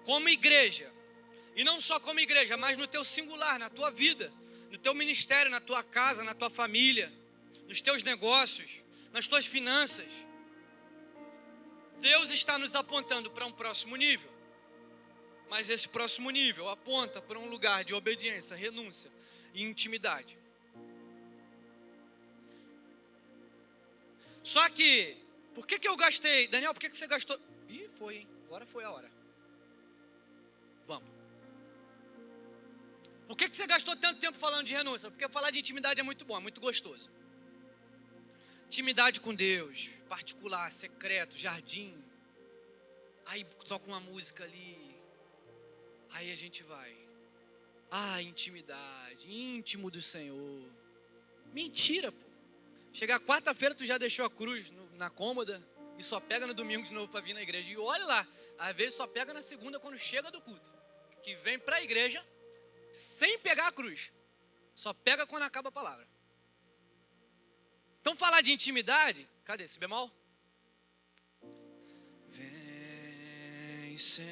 como igreja. E não só como igreja, mas no teu singular, na tua vida, no teu ministério, na tua casa, na tua família, nos teus negócios, nas tuas finanças. Deus está nos apontando para um próximo nível. Mas esse próximo nível aponta para um lugar de obediência, renúncia e intimidade. Só que, por que eu gastei? Daniel, por que você gastou? Ih, foi, hein? Agora foi a hora. Vamos. Por que você gastou tanto tempo falando de renúncia? Porque falar de intimidade é muito bom, é muito gostoso. Intimidade com Deus, particular, secreto, jardim. Aí toca uma música ali. Aí a gente vai. Intimidade, íntimo do Senhor. Mentira, pô. Chegar quarta-feira, tu já deixou a cruz na cômoda e só pega no domingo de novo para vir na igreja. E olha lá, às vezes só pega na segunda quando chega do culto. Que vem para a igreja sem pegar a cruz. Só pega quando acaba a palavra. Então falar de intimidade, cadê esse bemol? Vem, Senhor,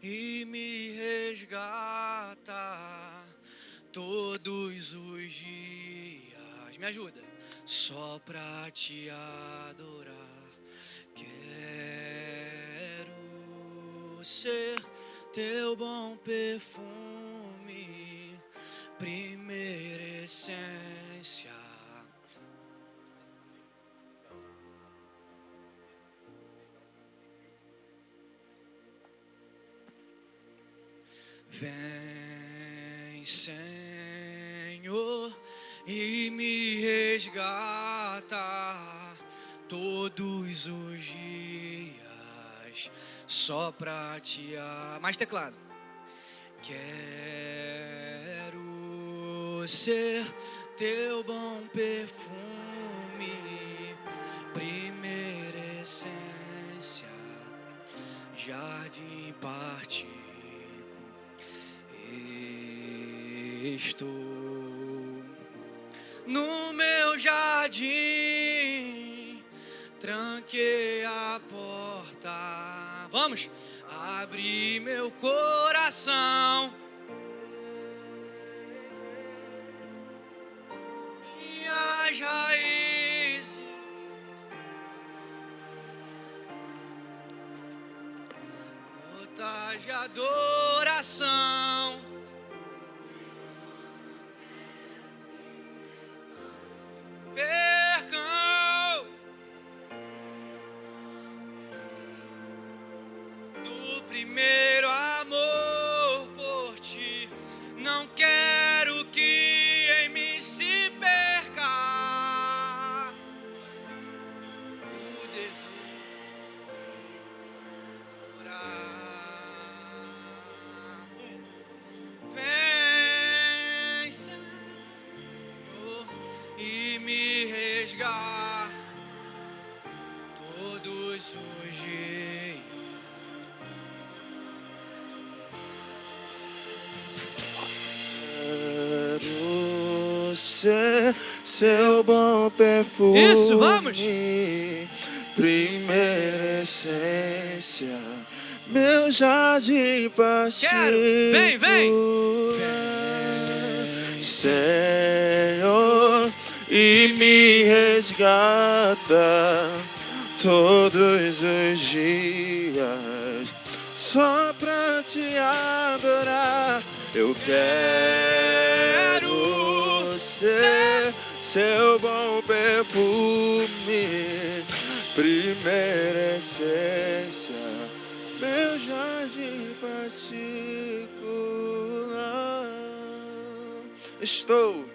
e me resgata todos os dias. Me ajuda. Só pra te adorar. Quero ser teu bom perfume, primeira essência. Vem, Senhor, e me resgata todos os dias, só pra te amar. Mais teclado. Quero ser teu bom perfume, primeira essência, jardim partido. Estou no meu jardim, tranquei a porta. Vamos! Abri meu coração, minhas raízes. Notas de adoração. Percam do primeiro amor por ti. Não quero que em mim se perca o desejo de orar. Vem, Senhor, e me resgatar todos os dias. ser seu bom perfume. Isso, vamos. Primeira essência, meu jardim particular. Quero, vem. Senhor, e me resgata todos os dias, só pra te adorar. Eu quero ser seu bom perfume, primeira essência, meu jardim particular. Estou.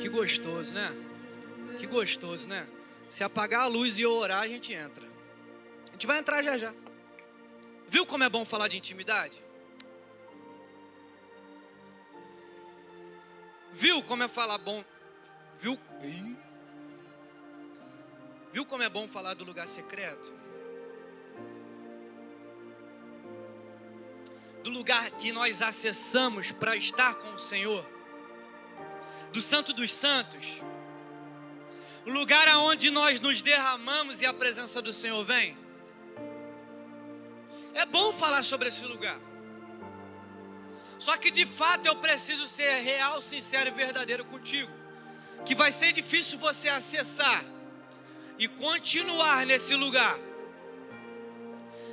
Que gostoso, né? Que gostoso, né? Se apagar a luz e eu orar, a gente entra. A gente vai entrar já. Viu como é bom falar de intimidade? Viu como é falar bom? Viu? Viu como é bom falar do lugar secreto? Do lugar que nós acessamos para estar com o Senhor. Do Santo dos Santos. O lugar aonde nós nos derramamos e a presença do Senhor vem. É bom falar sobre esse lugar. Só que de fato eu preciso ser real, sincero e verdadeiro contigo. Que vai ser difícil você acessar e continuar nesse lugar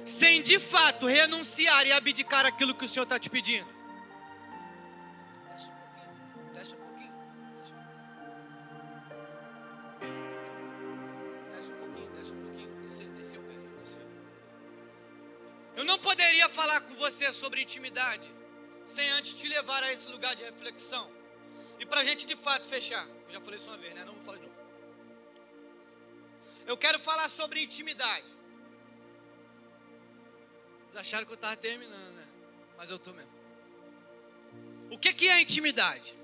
sem de fato renunciar e abdicar aquilo que o Senhor está te pedindo. Desce um pouquinho. Desceu, Pedro, desceu. Eu não poderia falar com você sobre intimidade sem antes te levar a esse lugar de reflexão. E pra gente de fato fechar. Eu já falei isso uma vez, né? Não vou falar de novo. Eu quero falar sobre intimidade. Vocês acharam que eu estava terminando, né? Mas eu tô mesmo. O que é intimidade?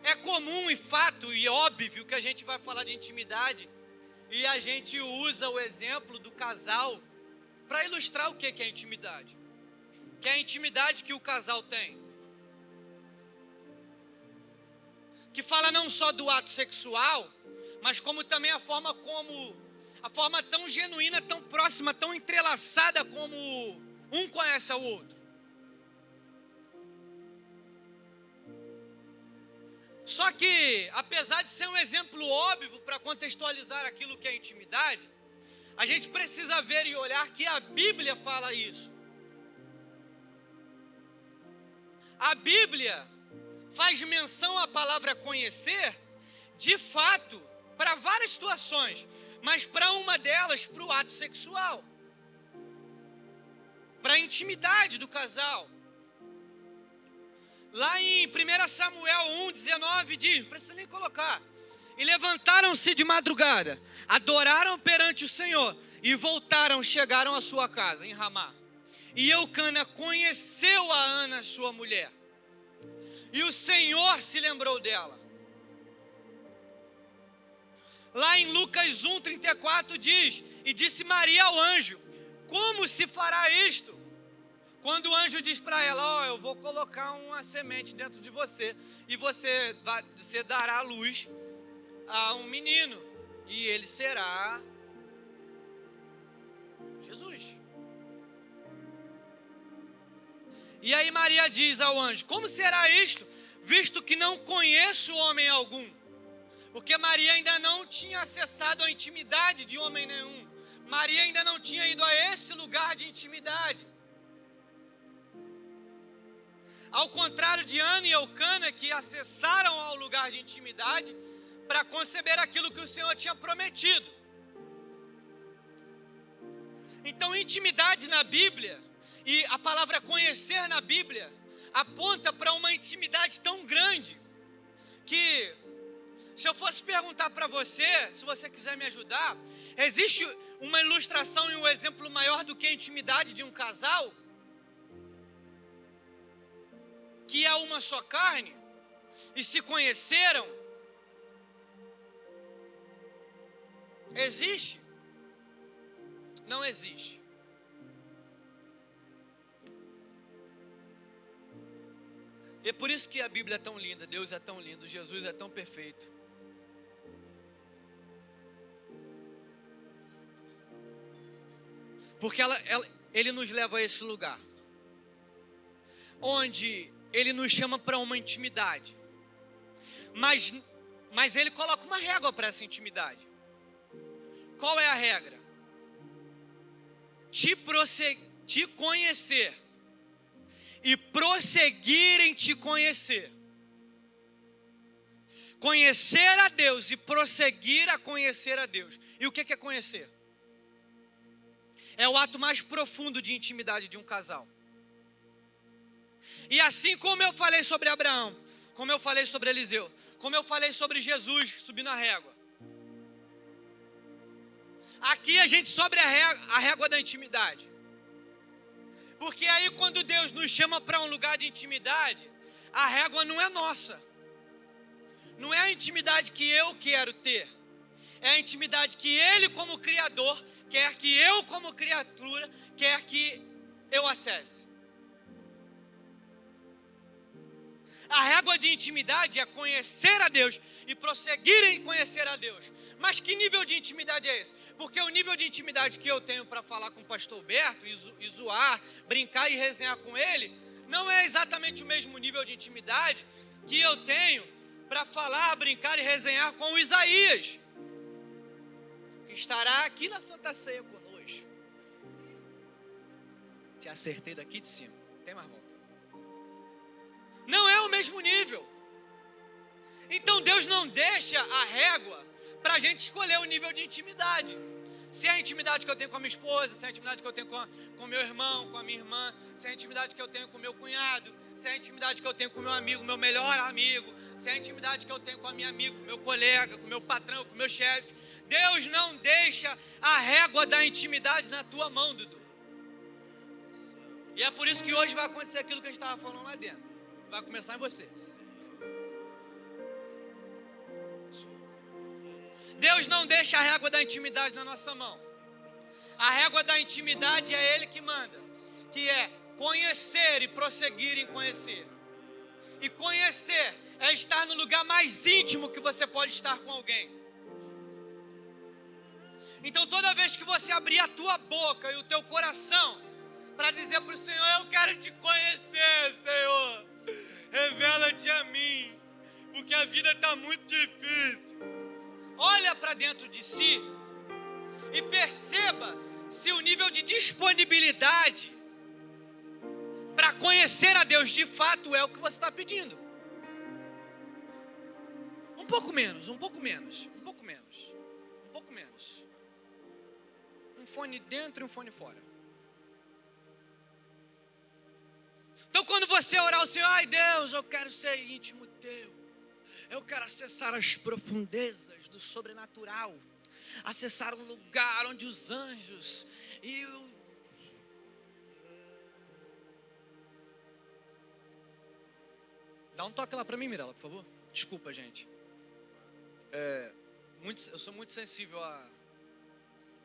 É comum e fato e óbvio que a gente vai falar de intimidade e a gente usa o exemplo do casal para ilustrar o que é intimidade. Que é a intimidade que o casal tem. Que fala não só do ato sexual, mas como também a forma tão genuína, tão próxima, tão entrelaçada como um conhece ao outro. Só que, apesar de ser um exemplo óbvio para contextualizar aquilo que é intimidade, a gente precisa ver e olhar que a Bíblia fala isso. A Bíblia faz menção à palavra conhecer, de fato, para várias situações, mas para uma delas, para o ato sexual, para a intimidade do casal. Lá em 1 Samuel 1,19 diz, não precisa nem colocar: e levantaram-se de madrugada, adoraram perante o Senhor, e chegaram à sua casa, em Ramá. E Eucana conheceu a Ana, sua mulher, e o Senhor se lembrou dela. Lá em Lucas 1,34 diz, e disse Maria ao anjo, como se fará isto? Quando o anjo diz para ela, eu vou colocar uma semente dentro de você, e você dará à luz a um menino, e ele será Jesus. E aí Maria diz ao anjo, como será isto, visto que não conheço homem algum? Porque Maria ainda não tinha acessado a intimidade de homem nenhum. Maria ainda não tinha ido a esse lugar de intimidade. Ao contrário de Ana e Eucana, que acessaram ao lugar de intimidade para conceber aquilo que o Senhor tinha prometido. Então, intimidade na Bíblia, e a palavra conhecer na Bíblia, aponta para uma intimidade tão grande, que se eu fosse perguntar para você, se você quiser me ajudar, existe uma ilustração e um exemplo maior do que a intimidade de um casal? Que é uma só carne, e se conheceram? Existe? Não existe. E é por isso que a Bíblia é tão linda, Deus é tão lindo, Jesus é tão perfeito. Porque Ele nos leva a esse lugar, onde Ele nos chama para uma intimidade. Mas Ele coloca uma régua para essa intimidade. Qual é a regra? Te conhecer e prosseguir em te conhecer. Conhecer a Deus e prosseguir a conhecer a Deus. E o que é conhecer? É o ato mais profundo de intimidade de um casal. E assim como eu falei sobre Abraão, como eu falei sobre Eliseu, como eu falei sobre Jesus subindo a régua, aqui a gente sobe a régua da intimidade. Porque aí quando Deus nos chama para um lugar de intimidade, a régua não é nossa. Não é a intimidade que eu quero ter. É a intimidade que Ele como Criador quer que eu como criatura quer que eu acesse. A régua de intimidade é conhecer a Deus e prosseguir em conhecer a Deus. Mas que nível de intimidade é esse? Porque o nível de intimidade que eu tenho para falar com o pastor Alberto e zoar, brincar e resenhar com ele, não é exatamente o mesmo nível de intimidade que eu tenho para falar, brincar e resenhar com o Isaías, que estará aqui na Santa Ceia conosco. Te acertei daqui de cima, tem mais volta. Não é o mesmo nível. Então Deus não deixa a régua para a gente escolher o nível de intimidade. Se é a intimidade que eu tenho com a minha esposa, se é a intimidade que eu tenho com meu irmão, com a minha irmã, se é a intimidade que eu tenho com meu cunhado, se é a intimidade que eu tenho com meu amigo, meu melhor amigo, se é a intimidade que eu tenho com a minha amiga, com meu colega, com meu patrão, com meu chefe. Deus não deixa a régua da intimidade na tua mão, Dudu. E é por isso que hoje vai acontecer aquilo que eu estava falando lá dentro. Vai começar em você. Deus não deixa a régua da intimidade na nossa mão. A régua da intimidade é Ele que manda, que é conhecer e prosseguir em conhecer. E conhecer é estar no lugar mais íntimo que você pode estar com alguém. Então toda vez que você abrir a tua boca e o teu coração para dizer para o Senhor, eu quero te conhecer, Senhor, revela-te a mim, porque a vida está muito difícil. Olha para dentro de si e perceba se o nível de disponibilidade para conhecer a Deus de fato é o que você está pedindo. Um pouco menos, um pouco menos, um pouco menos, um pouco menos. Um fone dentro e um fone fora. Então quando você orar ao Senhor, ai Deus, eu quero ser íntimo teu. Eu quero acessar as profundezas do sobrenatural. Acessar um lugar onde os anjos e o... Dá um toque lá para mim, Mirella, por favor. Desculpa, gente. Eu sou muito sensível a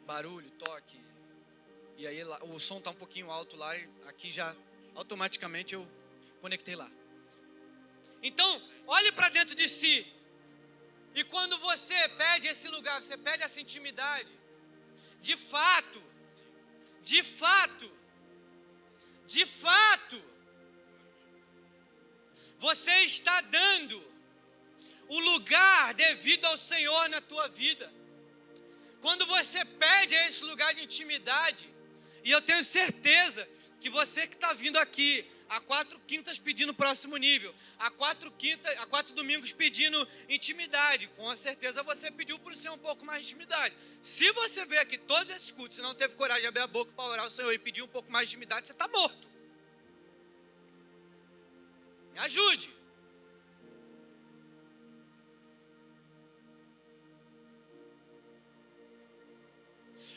barulho, toque. E aí lá, o som está um pouquinho alto lá e aqui já automaticamente eu conectei lá. Então, olhe para dentro de si. E quando você pede esse lugar, você pede essa intimidade, de fato, você está dando o lugar devido ao Senhor na tua vida. Quando você pede esse lugar de intimidade, e eu tenho certeza que você que está vindo aqui, há 4 quintas pedindo o próximo nível, há 4 domingos pedindo intimidade, com certeza você pediu para o Senhor um pouco mais de intimidade. Se você veio aqui todos esses cultos e não teve coragem de abrir a boca para orar ao Senhor e pedir um pouco mais de intimidade, você está morto. Me ajude.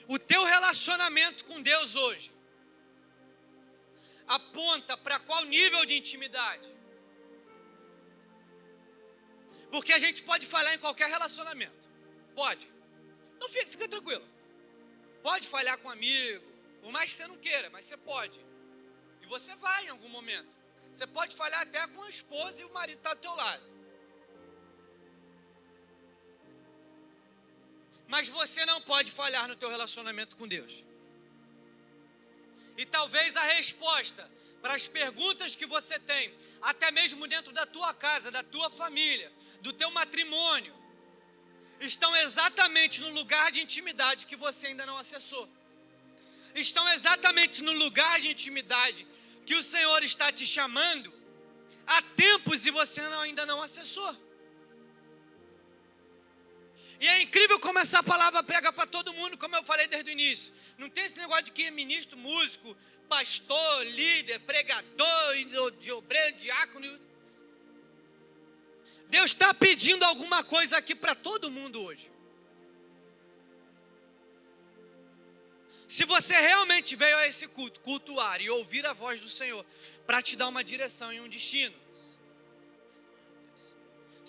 O teu relacionamento com Deus hoje aponta para qual nível de intimidade? Porque a gente pode falhar em qualquer relacionamento. Pode. Não fica tranquilo. Pode falhar com um amigo, por mais que você não queira, mas você pode. E você vai em algum momento. Você pode falhar até com a esposa e o marido está do teu lado. Mas você não pode falhar no teu relacionamento com Deus. E talvez a resposta para as perguntas que você tem, até mesmo dentro da tua casa, da tua família, do teu matrimônio, estão exatamente no lugar de intimidade que você ainda não acessou. Estão exatamente no lugar de intimidade que o Senhor está te chamando há tempos e você ainda não acessou. E é incrível como essa palavra pega para todo mundo, como eu falei desde o início. Não tem esse negócio de que é ministro, músico, pastor, líder, pregador, de obreiro, diácono. Deus está pedindo alguma coisa aqui para todo mundo hoje. Se você realmente veio a esse culto, cultuar e ouvir a voz do Senhor, para te dar uma direção e um destino.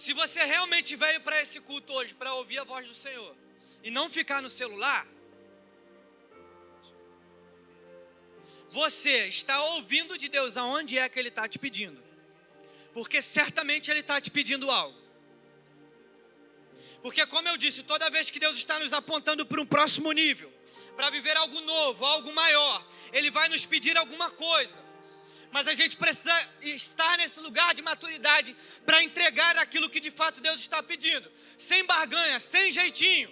Se você realmente veio para esse culto hoje, para ouvir a voz do Senhor, e não ficar no celular, você está ouvindo de Deus aonde é que Ele está te pedindo. Porque certamente Ele está te pedindo algo. Porque como eu disse, toda vez que Deus está nos apontando para um próximo nível, para viver algo novo, algo maior, Ele vai nos pedir alguma coisa. Mas a gente precisa estar nesse lugar de maturidade para entregar aquilo que de fato Deus está pedindo. Sem barganha, sem jeitinho.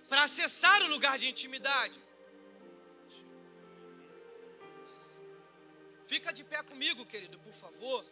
Para acessar o lugar de intimidade. Fica de pé comigo, querido, por favor.